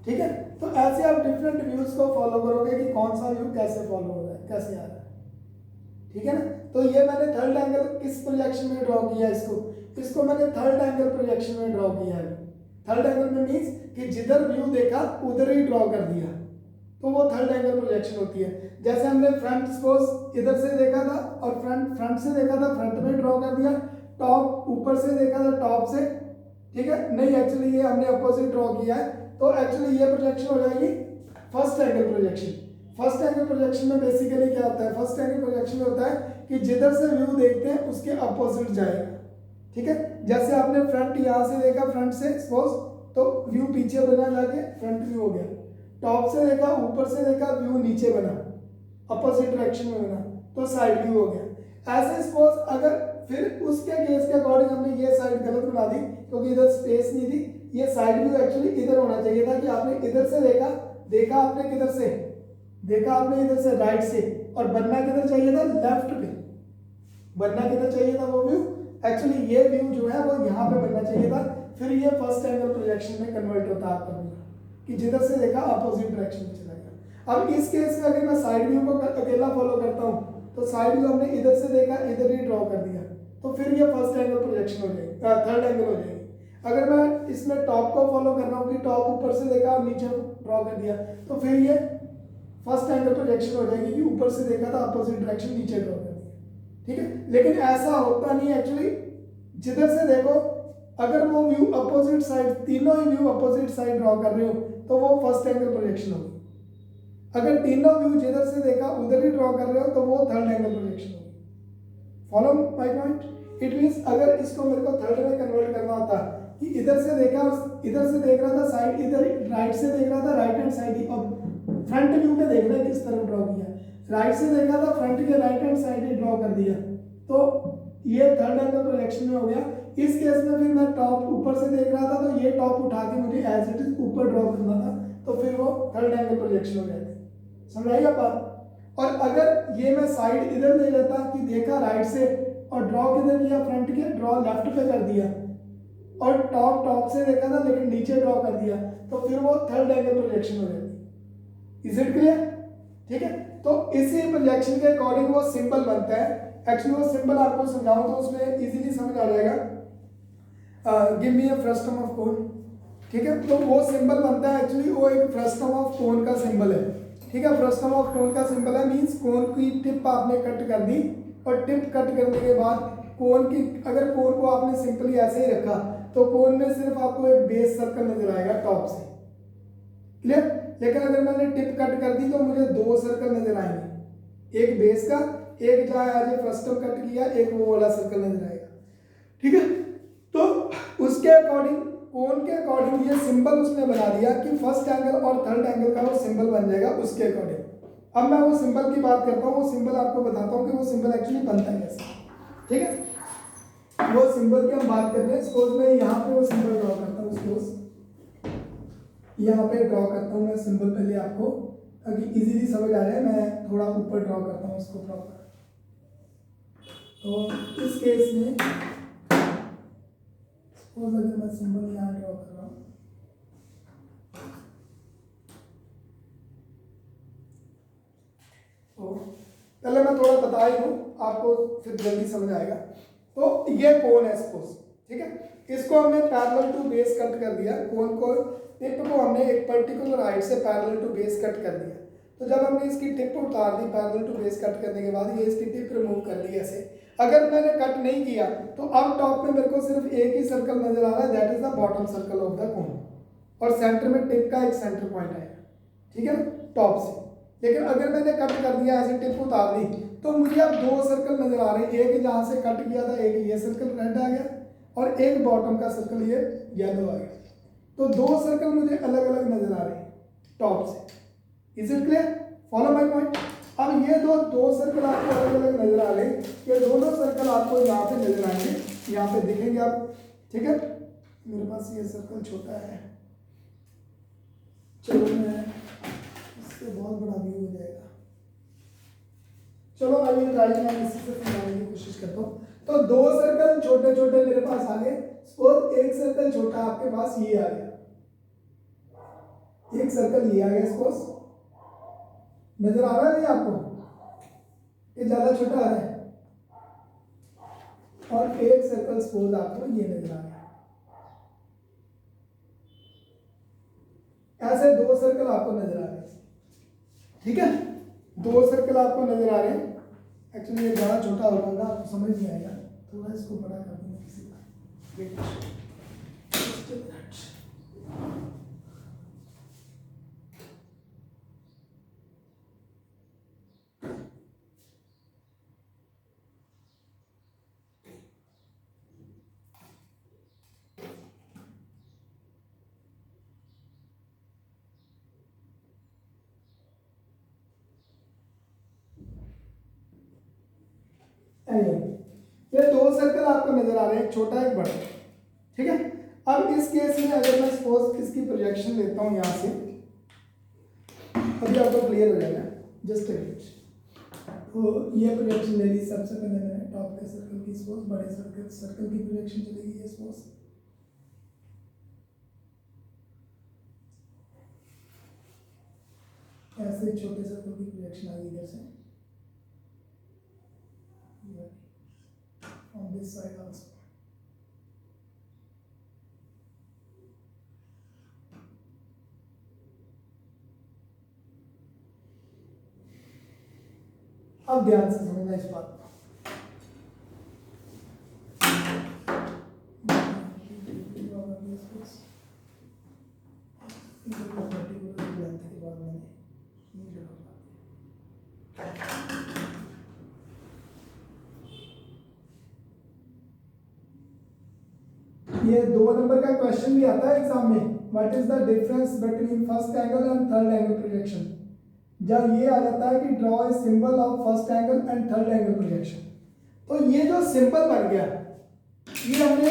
ठीक है, तो ऐसे आप डिफरेंट व्यूज को फॉलो करोगे कि कौन सा व्यू कैसे फॉलो हो रहा है, कैसे आ रहा है। ठीक है ना, तो ये मैंने थर्ड एंगल किस प्रोजेक्शन में ड्रॉ किया, इसको मैंने थर्ड एंगल प्रोजेक्शन में ड्रॉ किया है। थर्ड एंगल में मींस कि जिधर व्यू देखा उधर ही ड्रॉ कर दिया, तो वो थर्ड एंगल प्रोजेक्शन होती है। जैसे हमने फ्रंट सपोज इधर से देखा था और फ्रंट से देखा था, फ्रंट में ड्रॉ कर दिया। टॉप ऊपर से देखा था, टॉप से। ठीक है, नहीं एक्चुअली ये हमने अपोजिट ड्रॉ किया है, तो एक्चुअली ये प्रोजेक्शन हो जाएगी first angle projection. First angle projection में बेसिकली क्या होता है, फर्स्ट एंगल प्रोजेक्शन में होता है कि जिधर से व्यू देखते हैं उसके अपोजिट जाएगा। ठीक है, जैसे आपने फ्रंट यहां से देखा, फ्रंट से सपोज, तो व्यू पीछे बना जाके फ्रंट व्यू हो गया। टॉप से देखा, ऊपर से देखा, व्यू नीचे बना, अपोजिट डायरेक्शन में बना, तो साइड व्यू हो गया। ऐसे सपोज अगर फिर उसके केस के अकॉर्डिंग हमने ये साइड गलत बना दी क्योंकि इधर स्पेस नहीं थी, ये साइड व्यू एक्चुअली इधर होना चाहिए था कि आपने इधर से देखा आपने किधर से देखा, आपने इधर से राइट से, और बनना किधर चाहिए था, लेफ्ट पे बनना किधर चाहिए था वो व्यू। एक्चुअली ये व्यू जो है वो यहाँ पे बनना चाहिए था, फिर ये फर्स्ट एंगल प्रोजेक्शन में कन्वर्ट होता है आपका व्यू कि जिधर से देखा अपोजिट डायरेक्शन में चला गया। अब इस केस में अगर मैं साइड व्यू को अकेला फॉलो करता हूँ तो साइड व्यू हमने इधर से देखा, इधर ही ड्रॉ कर दिया, तो फिर ये फर्स्ट एंगल प्रोजेक्शन हो जाएगी, थर्ड एंगल हो जाएगी। अगर मैं इसमें टॉप को फॉलो कर रहा हूँ कि टॉप ऊपर से देखा और नीचे ड्रॉ कर दिया, तो फिर ये फर्स्ट एंगल प्रोजेक्शन हो जाएगी कि ऊपर से देखा था, अपोजिट डायरेक्शन नीचे ड्रॉ कर दिया। ठीक है, लेकिन ऐसा होता नहीं एक्चुअली। जिधर से देखो, अगर वो व्यू अपोजिट साइड, तीनों ही व्यू अपोजिट साइड ड्रॉ कर रहे हो तो वो फर्स्ट एंगल प्रोजेक्शन होगी। अगर तीनों व्यू जिधर से देखा उधर ही ड्रॉ कर रहे हो तो वो थर्ड एंगल प्रोजेक्शन होगी। Follow my point? It means अगर इसको मेरे को थर्ड में कन्वर्ट करना होता कि इधर से देखा, इधर से देख रहा था साइड, इधर राइट से देख रहा था राइट हैंड साइड ही, अब फ्रंट व्यू में देखना है किस तरफ ड्रॉ किया, राइट से देखा था फ्रंट के राइट हैंड साइड ही ड्रॉ कर दिया, तो ये थर्ड एंगल प्रोजेक्शन में हो गया। इस केस में फिर मैं टॉप ऊपर से देख रहा था तो ये टॉप उठा के मुझे एज इट इज ऊपर ड्रॉ करना था, तो फिर वो थर्ड एंगल प्रोजेक्शन हो जाएगा। समझ आई बात? और अगर ये मैं साइड इधर ले लेता कि देखा राइट से और ड्रॉ किधर किया, फ्रंट के, ड्रॉ लेफ्ट पे कर दिया, और टॉप से देखा था लेकिन नीचे ड्रॉ कर दिया, तो फिर वो थर्ड एंगल प्रोजेक्शन हो जाएगी। Is it clear? ठीक है, तो इसी प्रोजेक्शन के अकॉर्डिंग वो सिंबल बनता है। एक्चुअली वो सिंबल आपको समझाऊं तो उसमें इजीली समझ आ जाएगा। Give me a frustum of cone. ठीक है, तो वो सिंबल बनता है, एक्चुअली वो एक फ्रस्टम ऑफ कोन का सिंबल है। ठीक है, फ्रस्टम ऑफ कोन का सिंबल है, मींस कोन की टिप आपने कट कर दी, और टिप कट करने के बाद कोन की, अगर कोन को आपने सिंपली ऐसे ही रखा तो कोन में सिर्फ आपको एक बेस सर्कल नजर आएगा टॉप से। क्लियर? लेकिन अगर मैंने टिप कट कर दी तो मुझे दो सर्कल नजर आएंगे, एक बेस का, एक जहां आज फ्रस्टम कट किया, एक वो वाला सर्कल नजर आएगा। ठीक है, तो उसके अकॉर्डिंग, कोन के अकॉर्डिंग ये सिंबल उसने बना दिया कि फर्स्ट एंगल और थर्ड एंगल का वो सिंबल बन जाएगा उसके अकॉर्डिंग। अब मैं वो सिंबल की बात करता हूँ, वो सिंबल आपको बताता हूँ कि वो सिंबल एक्चुअली बनता है कैसे। ठीक है, वो सिंबल की हम बात कर रहे हैं। सपोज मैं यहाँ पे वो सिंबल ड्रॉ करता हूँ, सपोज यहाँ पे ड्रॉ करता हूँ मैं सिंबल पहले आपको, ताकि इजीली समझ आ जाए। मैं थोड़ा ऊपर ड्रॉ करता हूँ उसको प्रॉपर। तो इस केस में सपोज अगर मैं सिंबल यहाँ ड्रॉ कर रहा हूँ, तो पहले मैं थोड़ा बता ही दूँ आपको, फिर जल्दी समझ आएगा। तो ये कोन है सपोज, ठीक है। इसको हमने पैरेलल टू बेस कट कर दिया, कोन को टिप को हमने एक पर्टिकुलर हाइट से पैरेलल टू बेस कट कर दिया। तो जब हमने इसकी टिप उतार दी पैरेलल टू बेस कट करने के बाद ये इसकी टिप रिमूव कर ली ऐसे। अगर मैंने कट नहीं किया तो अब टॉप में मेरे को सिर्फ एक ही सर्कल नजर आ रहा है, that is the bottom circle of the cone, और सेंटर में टिप का एक सेंटर पॉइंट आएगा, ठीक है ना, टॉप से। लेकिन अगर मैंने कट कर दिया ऐसे टिप उतार दी तो मुझे अब दो सर्कल नजर आ रहे हैं, एक जहाँ से कट किया था एक ये सर्कल रेड आ गया और एक बॉटम का सर्कल ये येलो आ गया। तो दो सर्कल मुझे अलग अलग नजर आ रहे हैं टॉप से। Is it clear? Follow my point. अब ये दो सर्कल आपको अलग अलग नजर आ रहे हैं, ये दोनों सर्कल आपको यहाँ पे नजर आएंगे, यहाँ पे दिखेंगे आप, ठीक है। मेरे पास ये सर्कल छोटा है, चलो मैं इससे बहुत बड़ा व्यू हो जाएगा। चलो आइए ट्राई मैं इसी से समझाने की कोशिश करता हूँ। तो दो सर्कल छोटे छोटे मेरे पास आ गए और एक सर्कल छोटा आपके पास ये आ गया, एक सर्कल ये आ गया, सपोज नजर आ रहा है नहीं आपको, ये ज्यादा छोटा आ रहा है, और एक सर्कल सपोज आपको ये नजर आ रहा है। ऐसे दो सर्कल आपको नजर आ रहे हैं, ठीक है, दो सर्कल आपको नजर आ रहे हैं। एक्चुअली ये ज़्यादा छोटा हो रहा है, आपको समझ नहीं आएगा, थोड़ा इसको बड़ा कर दूंगा किसी का। ये दो सर्कल आपको नजर आ रहे हैं, एक छोटा एक बड़ा, ठीक है। अब इस केस में अगर मैं सपोज इसकी प्रोजेक्शन लेता हूं यहां से, अभी आपको क्लियर हो जाएगा, जस्ट तो ये प्रोजेक्शन ले ली सबसे पहले मैंने टॉप के सर्कल की, सपोज बड़े सर्कल की प्रोजेक्शन चलेगी ये, सपोज ऐसे छोटे सर्कल की प्रोजेक्शन आ गई इधर से on this side also. अब ध्यान से समझना इस बात को। ये 2 नंबर का क्वेश्चन भी आता है एग्जाम में, what is the difference between first angle and third angle projection. जब ये आ जाता है कि draw a symbol of first angle and third angle projection, तो ये जो सिंबल बन गया, ये हमने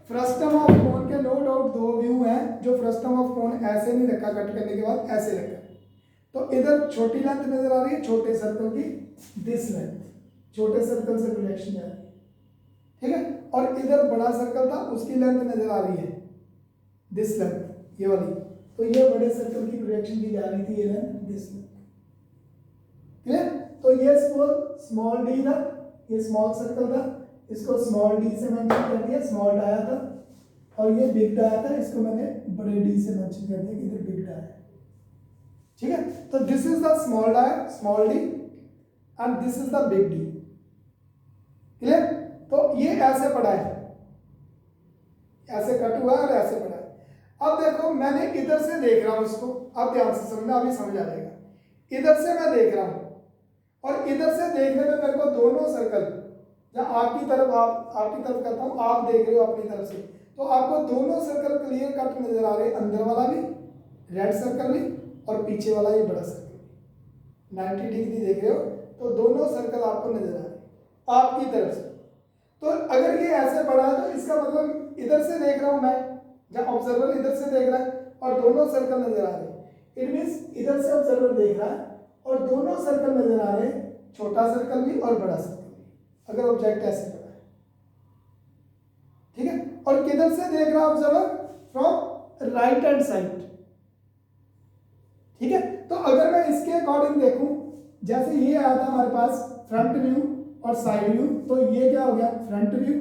फ्रस्टम ऑफ कोन के नो डाउट दो व्यू हैं, जो फ्रस्टम ऑफ कोन ऐसे नहीं रखा, कट करने के बाद ऐसे रखा, तो इधर छोटी लेंथ नजर आ रही है छोटे सर्कल की, दिस लेंथ, छोटे सर्कल से प्रोजेक्शन जा रही है, ठीक है, और इधर बड़ा सर्कल था उसकी लेंथ नजर आ रही है दिस लेंथ, ये वाली, तो ये बड़े सर्कल की प्रोजेक्शन की जा रही थी, ये लेंथ दिस लेंथ, क्लियर। तो ये स्मॉल डी था, ये स्मॉल सर्कल था, इसको स्मॉल डी से मेंशन कर दिया, स्मॉल डाया था, और ये बिग डाया था, इसको मैंने बड़े डी से मेंशन कर दिया कि इधर बिग डाया, ठीक है। तो this is the small dia, small D, and this is the big D, clear. तो ये ऐसे पड़ा है, ऐसे कट हुआ है और ऐसे पड़ा है। अब देखो मैंने इधर से देख रहा हूं इसको, अब ध्यान से समझना, अभी समझ आ जाएगा। इधर से मैं देख रहा हूं और इधर से देखने में मेरे को दोनों सर्कल, जब आपकी तरफ आपकी तरफ करता हूं, आप देख रहे हो अपनी तरफ से, तो आपको दोनों सर्कल क्लियर कट नजर आ रहे हैं, अंदर वाला भी रेड सर्कल भी और पीछे वाला ये बड़ा सर्कल 90 डिग्री देख रहे हो, तो दोनों सर्कल आपको नजर आ रहे हैं आपकी तरफ से। तो अगर ये ऐसे बड़ा है तो इसका मतलब इधर से देख रहा हूं मैं, जब ऑब्जर्वर इधर से देख रहा है और दोनों सर्कल नजर आ रहे हैं, इट मींस इधर से ऑब्जर्वर देख रहा है और दोनों सर्कल नजर आ रहे हैं, छोटा सर्कल भी और बड़ा सर्कल भी, अगर ऑब्जेक्ट ऐसे पड़ा है, ठीक है। और किधर से देख रहा है observer? From right hand side, ठीक है। तो अगर मैं इसके अकॉर्डिंग देखूं, जैसे ये आया था हमारे पास फ्रंट व्यू और साइड व्यू, तो ये क्या हो गया फ्रंट व्यू,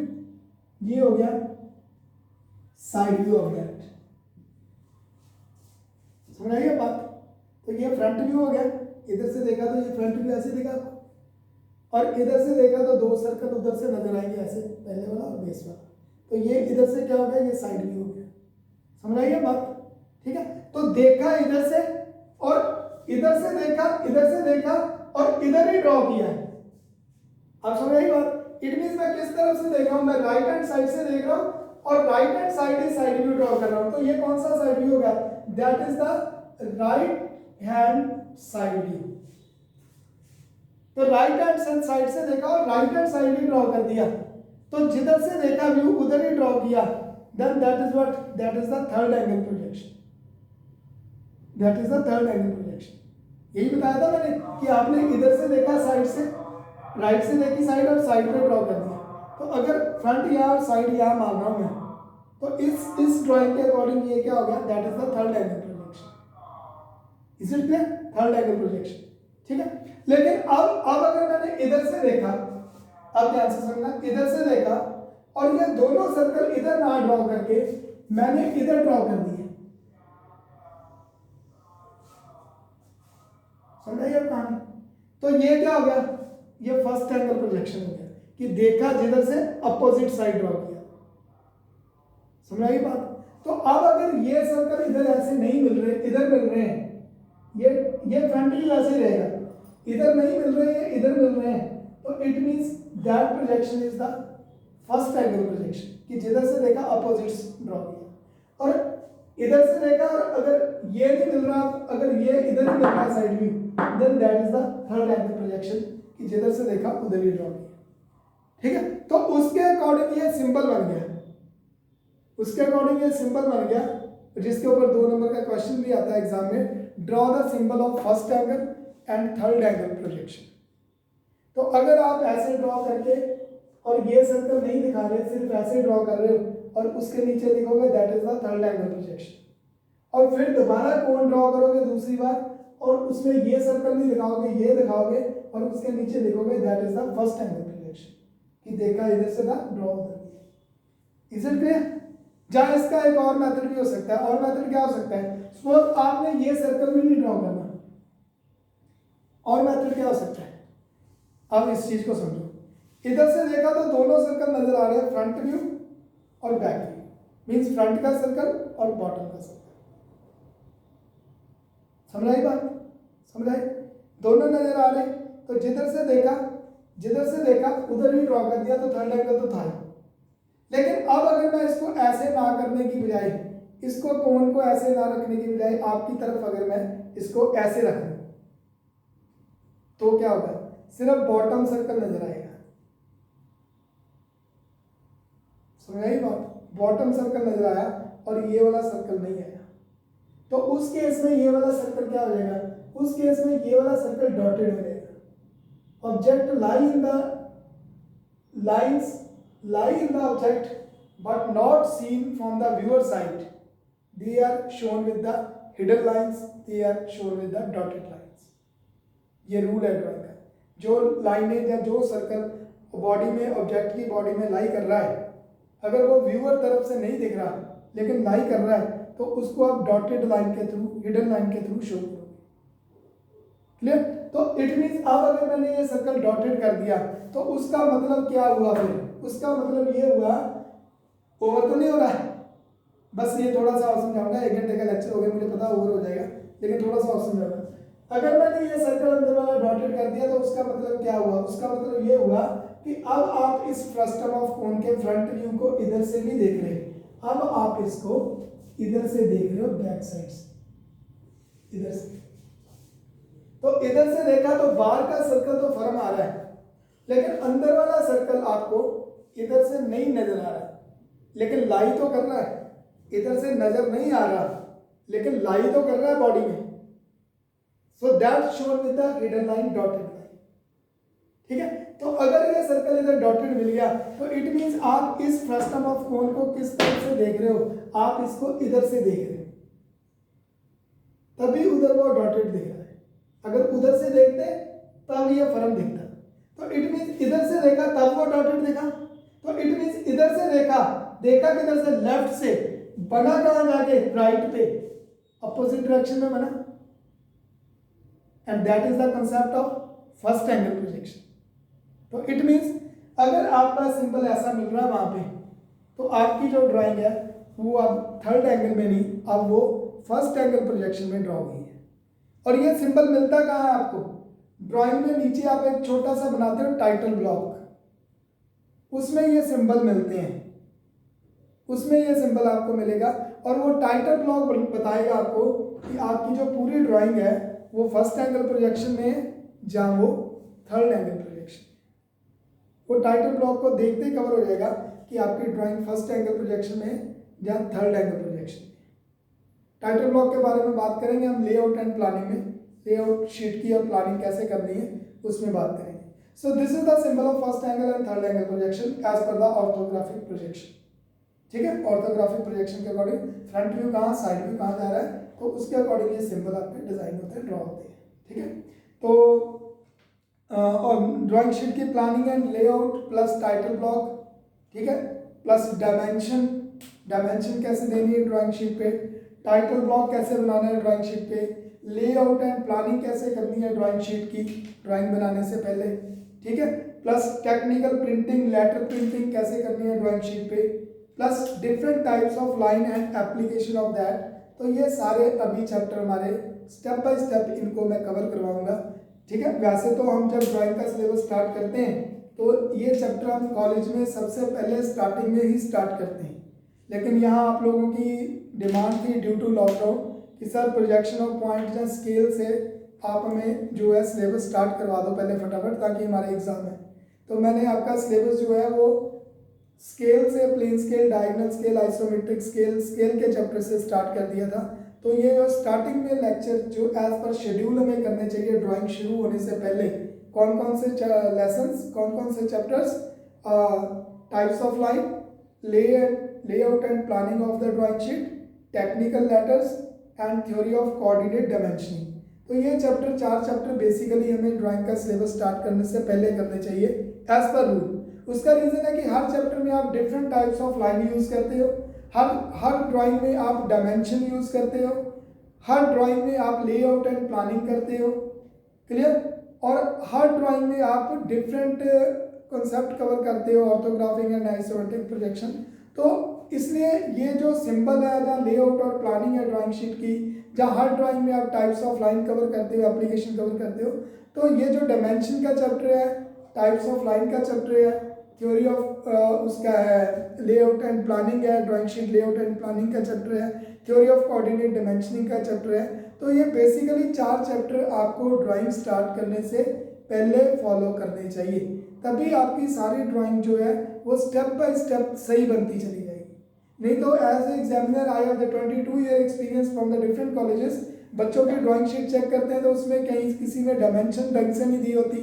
ये हो गया साइड व्यू ऑफ दैट। समझ आई बात? तो ये फ्रंट व्यू हो गया, इधर से देखा तो ये फ्रंट व्यू ऐसे दिखा आपको, और इधर से देखा तो दो सर्कल उधर से नजर आएंगे ऐसे, पहले वाला और बेस वाला। तो ये इधर से क्या हो गया, ये साइड व्यू हो गया। समझ आई बात? ठीक है, तो देखा इधर से और इधर से देखा, इधर से देखा और इधर ही ड्रॉ किया है। आप समझ आई बात? इट मींस मैं किस तरफ से देख रहा हूं, मैं राइट हैंड साइड से देख रहा हूं और राइट हैंड साइड ही साइड व्यू ड्रॉ कर रहा हूं। तो ये कौन सा साइड व्यू होगा? That is the right hand side view. तो राइट हैंड साइड से देखा और राइट हैंड साइड ही ड्रॉ कर दिया, तो जिधर से देखा व्यू उधर ही ड्रॉ किया, then that is what, that is the third angle projection. That is the third angle projection. यही बताया था मैंने कि आपने इधर से देखा साइड से, राइट से देखी साइड और साइड पे ड्रॉ कर दिया। तो अगर फ्रंट यहाँ और साइड यहाँ मान रहा हूं मैं, तो इस ड्राइंग के अकॉर्डिंग ये क्या हो गया, that is the third angle projection. Is it clear? Third angle projection. ठीक है, लेकिन अब अगर मैंने इधर से देखा, अब ध्यान से समझना, इधर से देखा और ये दोनों सर्कल इधर ना ड्रॉ करके मैंने इधर ड्रॉ कर दिए, समझाइए कहानी? तो ये क्या हो गया, ये फर्स्ट एंगल प्रोजेक्शन हो गया कि देखा जिधर से अपोजिट साइड ड्रॉ किया। समझाइए बात? तो अब अगर ये सर्कल इधर ऐसे नहीं मिल रहे, इधर मिल रहे हैं, ये फ्रंट व्यू ऐसे रहेगा, इधर नहीं मिल रहे हैं, इधर मिल रहे हैं, तो it means that projection is the first angle projection कि जिधर से देखा अपोजिट्स ड्रॉ किया। और इधर से देखा और अगर ये नहीं मिल रहा, अगर ये इधर ही मिल रहा side view, then that is the third angle projection कि जिधर से देखा उधर ही ड्रॉ किया। ठीक है, तो उसके अकॉर्डिंग ये सिंबल बन गया, उसके अकॉर्डिंग ये सिंबल बन गया, जिसके ऊपर 2 नंबर का क्वेश्चन भी आता है एग्जाम में, draw the symbol of first angle and third angle projection. तो अगर आप ऐसे ड्रॉ करके और ये सर्कल नहीं दिखा रहे, सिर्फ ऐसे ड्रॉ कर रहे हो और उसके नीचे लिखोगे that is the third angle projection, और फिर दोबारा कोन ड्रॉ करोगे दूसरी बार और उसमें ये सर्कल नहीं दिखाओगे, ये दिखाओगे और उसके नीचे लिखोगे that is the first angle projection कि देखा इधर से था, ड्रॉ उधर। Is it clear? जहां इसका एक और मेथड भी हो सकता है। और मेथड क्या हो सकता है? सपोज आपने ये सर्कल भी नहीं ड्रॉ करना, और मेथड क्या हो सकता है? अब इस चीज को समझो, इधर से देखा तो दोनों सर्कल नजर आ रहे हैं, फ्रंट व्यू और बैक व्यू, मींस फ्रंट का सर्कल और बॉटम का सर्कल। समझाई बात? समझाई? दोनों नजर आ रहे, तो जिधर से देखा उधर ही ड्रॉ कर दिया, तो थर्ड एंगल तो था ही। लेकिन अब अगर मैं इसको ऐसे ना करने की बजाय, इसको कोन को ऐसे ना रखने की बजाय आपकी तरफ अगर मैं इसको ऐसे रख दूं, तो क्या होगा? सिर्फ बॉटम सर्कल नजर आएगा। समझाई बात? बॉटम सर्कल नजर आया और ये वाला सर्कल नहीं आया, तो उस केस में ये वाला सर्कल क्या हो जाएगा? उस केस में ये वाला सर्कल डॉटेड हो जाएगा। Object lie in the object but not seen from the viewer side. They are shown with the hidden lines, they are shown with the dotted lines. ये रूल है ड्राइंग का। जो लाइनें या जो सर्कल बॉडी में, ऑब्जेक्ट की बॉडी में लाई कर रहा है, अगर वो व्यूअर तरफ से नहीं दिख रहा लेकिन लाई कर रहा है, तो उसको आप डॉटेड लाइन के थ्रू, हिडन लाइन के थ्रू शो करोगे। क्लियर? तो इट मींस अब अगर मैंने ये सर्कल डॉटेड कर दिया, तो उसका मतलब क्या हुआ? फिर उसका मतलब ये हुआ, ओवर तो नहीं हो रहा है, बस ये थोड़ा सा और समझाऊंगा, 1 घंटे का लेक्चर हो गया, मुझे पता ओवर हो जाएगा, लेकिन थोड़ा सा और समझाऊंगा। अगर मैंने ये सर्कल अंदर वाला डॉटेड कर दिया, तो उसका मतलब क्या हुआ? उसका मतलब ये हुआ कि अब आप इस फ्रस्टम ऑफ कोन के फ्रंट व्यू को इधर से भी देख रहे हैं, अब आप इसको इधर से देख रहे हो, बैक साइड से, इधर से। तो इधर से देखा तो बाहर का सर्कल तो फर्म आ रहा है, लेकिन अंदर वाला सर्कल आपको इधर से नहीं नजर आ रहा, लेकिन लाई तो कर रहा है। इधर से नजर नहीं आ रहा, लेकिन लाई तो कर रहा है बॉडी में। So that shown with the hidden line, dotted line. ठीक है, तो अगर ये सर्कल इधर डॉटेड मिल गया, तो इट मींस आप इस फ्रस्टम ऑफ कोन को किस तरफ से देख रहे हो? आप इसको इधर से देख रहे हो, तभी उधर वो डॉटेड दिख रहा है। अगर उधर से देखते तब ये फर्म दिखता, तो इट मींस इधर से देखा तब वो डॉटेड दिखा। तो इट मींस इधर से देखा किधर से? लेफ्ट से, बना कहाँ जाके, राइट पे, अपोजिट डायरेक्शन में बना, and that is the concept of first angle projection. तो इट मीन्स अगर आपका सिंबल ऐसा मिल रहा है वहां पे, तो आपकी जो ड्राइंग है वो अब थर्ड एंगल में नहीं, अब वो फर्स्ट एंगल प्रोजेक्शन में ड्रॉ हुई है। और ये सिंबल मिलता कहाँ है आपको, ड्राइंग में नीचे आप एक छोटा सा बनाते हो टाइटल ब्लॉक, उसमें ये सिंबल मिलते हैं, उसमें ये सिंबल आपको मिलेगा। और वो टाइटल ब्लॉक बताएगा आपको कि आपकी जो पूरी ड्राइंग है वो फर्स्ट एंगल प्रोजेक्शन में है जहाँ वो थर्ड एंगल प्रोजेक्शन। वो टाइटल ब्लॉक को देखते कवर हो जाएगा कि आपकी ड्राइंग फर्स्ट एंगल प्रोजेक्शन में है या थर्ड एंगल प्रोजेक्शन में। टाइटल ब्लॉक के बारे में बात करेंगे हम लेआउट एंड प्लानिंग में, लेआउट शीट की और प्लानिंग कैसे करनी है उसमें बात करेंगे। So this is the symbol of first angle and third angle projection as per the orthographic projection. ठीक है, ऑर्थोग्राफिक प्रोजेक्शन के अकॉर्डिंग फ्रंट व्यू कहाँ, साइड व्यू कहाँ जा रहा है, तो उसके अकॉर्डिंग ये सिंबल आपके डिजाइन होते हैं, ड्रॉ होते हैं। ठीक है, तो और ड्राइंग शीट की planning and layout plus title block, ठीक है, प्लस डायमेंशन, डायमेंशन कैसे देनी है ड्राइंग शीट पे, टाइटल ब्लॉक कैसे बनाना है ड्राइंग शीट पे, लेआउट एंड प्लानिंग कैसे करनी है ड्राइंग शीट की ड्राइंग बनाने से पहले, ठीक है, plus technical printing, letter printing कैसे करनी है ड्राइंग शीट पे, plus different types of line and application of that. तो ये सारे अभी चैप्टर हमारे स्टेप बाय स्टेप इनको मैं कवर करवाऊंगा। ठीक है, वैसे तो हम जब ड्राइंग का सिलेबस स्टार्ट करते हैं तो ये चैप्टर हम कॉलेज में सबसे पहले स्टार्टिंग में ही स्टार्ट करते हैं, लेकिन यहाँ आप लोगों की डिमांड थी ड्यू टू लॉकडाउन कि सर प्रोजेक्शन ऑफ पॉइंट या स्केल से आप हमें जो है सिलेबस स्टार्ट करवा दो पहले फटाफट, ताकि हमारे एग्जाम है। तो मैंने आपका सिलेबस जो है वो स्केल से, plane scale, diagonal scale, isometric scale, scale के चैप्टर से स्टार्ट कर दिया था। तो ये जो स्टार्टिंग में लेक्चर जो एज पर शेड्यूल हमें करने चाहिए ड्राइंग शुरू होने से पहले, कौन कौन से लेसन्स, कौन कौन से chapters, types of line, layout and planning of the drawing sheet, technical letters and theory of coordinate dimensioning. तो ये चैप्टर, 4 चैप्टर बेसिकली हमें ड्राइंग का सिलेबस स्टार्ट करने से पहले करने चाहिए एज पर रूल। उसका रीजन है कि हर चैप्टर में आप different types of line use करते हो, हर ड्राइंग में आप डायमेंशन यूज करते हो, हर ड्राइंग में आप लेआउट एंड प्लानिंग करते हो, क्लियर, और हर ड्राइंग में आप डिफरेंट कॉन्सेप्ट कवर करते हो, ऑर्थोग्राफिक एंड आइसोमेट्रिक प्रोजेक्शन। तो इसलिए ये जो सिंबल है जहाँ लेआउट और प्लानिंग है ड्राइंग शीट की, जहाँ हर ड्राइंग में आप टाइप्स ऑफ लाइन कवर करते हो, एप्लीकेशन कवर करते हो, तो ये जो डायमेंशन का चैप्टर है, टाइप्स ऑफ लाइन का चैप्टर है, थ्योरी ऑफ उसका है लेआउट एंड प्लानिंग है, drawing sheet layout and planning का चैप्टर है, थ्योरी ऑफ कोऑर्डिनेट डायमेंशनिंग का चैप्टर है। तो ये बेसिकली 4 चैप्टर आपको ड्राइंग स्टार्ट करने से पहले फॉलो करने चाहिए, तभी आपकी सारी ड्राइंग जो है वो स्टेप बाय स्टेप सही बनती चली जाएगी। नहीं तो as a examiner I have the 22 year experience from the different colleges, बच्चों की ड्राइंग शीट चेक करते हैं तो उसमें कहीं किसी ने डायमेंशन ढंग से नहीं दी होती,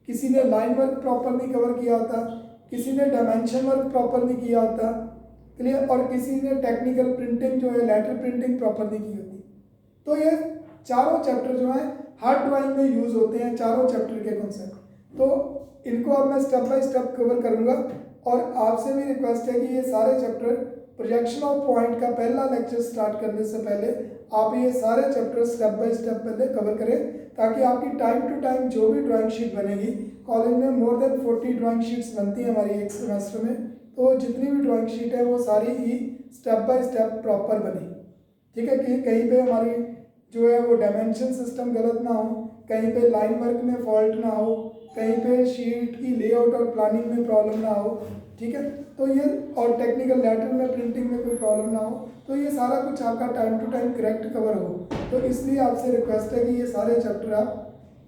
किसी ने लाइन वर्क प्रॉपर नहीं कवर किया होता, किसी ने डायमेंशन वर्क प्रॉपर नहीं किया होता, क्लियर, और किसी ने टेक्निकल प्रिंटिंग जो है लेटर प्रिंटिंग प्रॉपर नहीं की होती। तो ये चारों चैप्टर जो है हर ड्राइंग में यूज होते हैं, चारों चैप्टर के कॉन्सेप्ट। तो इनको अब मैं स्टेप बाय स्टेप कवर करूंगा, और आपसे भी रिक्वेस्ट है कि ये सारे चैप्टर प्रोजेक्शन ऑफ पॉइंट का पहला लेक्चर स्टार्ट करने से पहले आप ये सारे चैप्टर स्टेप बाय स्टेप पहले कवर करें, ताकि आपकी टाइम टू टाइम जो भी ड्राइंग शीट बनेगी, कॉलेज में मोर देन 40 ड्राइंग शीट्स बनती हैं हमारी एक सेमेस्टर में, तो जितनी भी ड्राइंग शीट है वो सारी ही स्टेप बाय स्टेप प्रॉपर बने। ठीक है, कि कहीं पे हमारी जो है वो डायमेंशन सिस्टम गलत ना हो, कहीं पे लाइन वर्क में फॉल्ट ना हो, कहीं पे शीट की लेआउट और प्लानिंग में प्रॉब्लम ना हो। ठीक है, तो ये और टेक्निकल लेटर में प्रिंटिंग में कोई प्रॉब्लम ना हो, तो ये सारा कुछ आपका time to time correct cover हो। तो इसलिए आपसे रिक्वेस्ट है कि ये सारे चैप्टर आप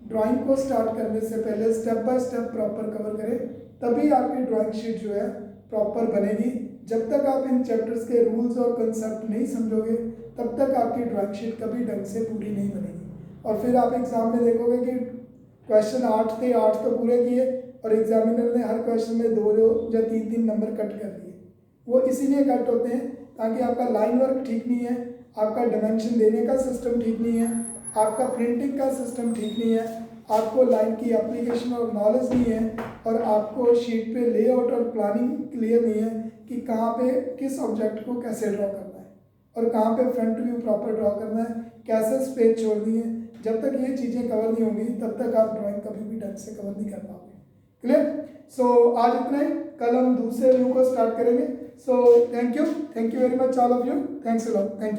ड्राइंग को स्टार्ट करने से पहले step by step proper cover करें, तभी आपकी ड्राइंग शीट जो है प्रॉपर बनेगी। जब तक आप इन चैप्टर्स के रूल्स और कंसेप्ट नहीं समझोगे तब तक आपकी ड्राइंग शीट कभी ढंग से पूरी नहीं बनेगी, और फिर आप एग्जाम में देखोगे कि क्वेश्चन 8 थे, 8 तो पूरे किए और एग्जामिनर ने हर क्वेश्चन में 2 या 3 नंबर कट कर दिए। वो इसीलिए कट होते हैं ताकि आपका लाइन वर्क ठीक नहीं है, आपका डायमेंशन देने का सिस्टम ठीक नहीं है, आपका प्रिंटिंग का सिस्टम ठीक नहीं है, आपको लाइन की एप्लीकेशन और नॉलेज नहीं है, और आपको शीट पे लेआउट और प्लानिंग क्लियर नहीं है कि कहाँ पे किस ऑब्जेक्ट को कैसे ड्रॉ करना है। और कहाँ पे फ्रंट व्यू प्रॉपर ड्रॉ करना है, कैसे स्पेस छोड़नी है। जब तक ये चीज़ें कवर नहीं होंगी तब तक आप ड्राइंग कभी भी ढंग से कवर नहीं कर पाओगे। क्लियर? सो आज इतना ही, कल हम दूसरे व्यू को स्टार्ट करेंगे। So thank you very much all of you, thanks a lot, thank you.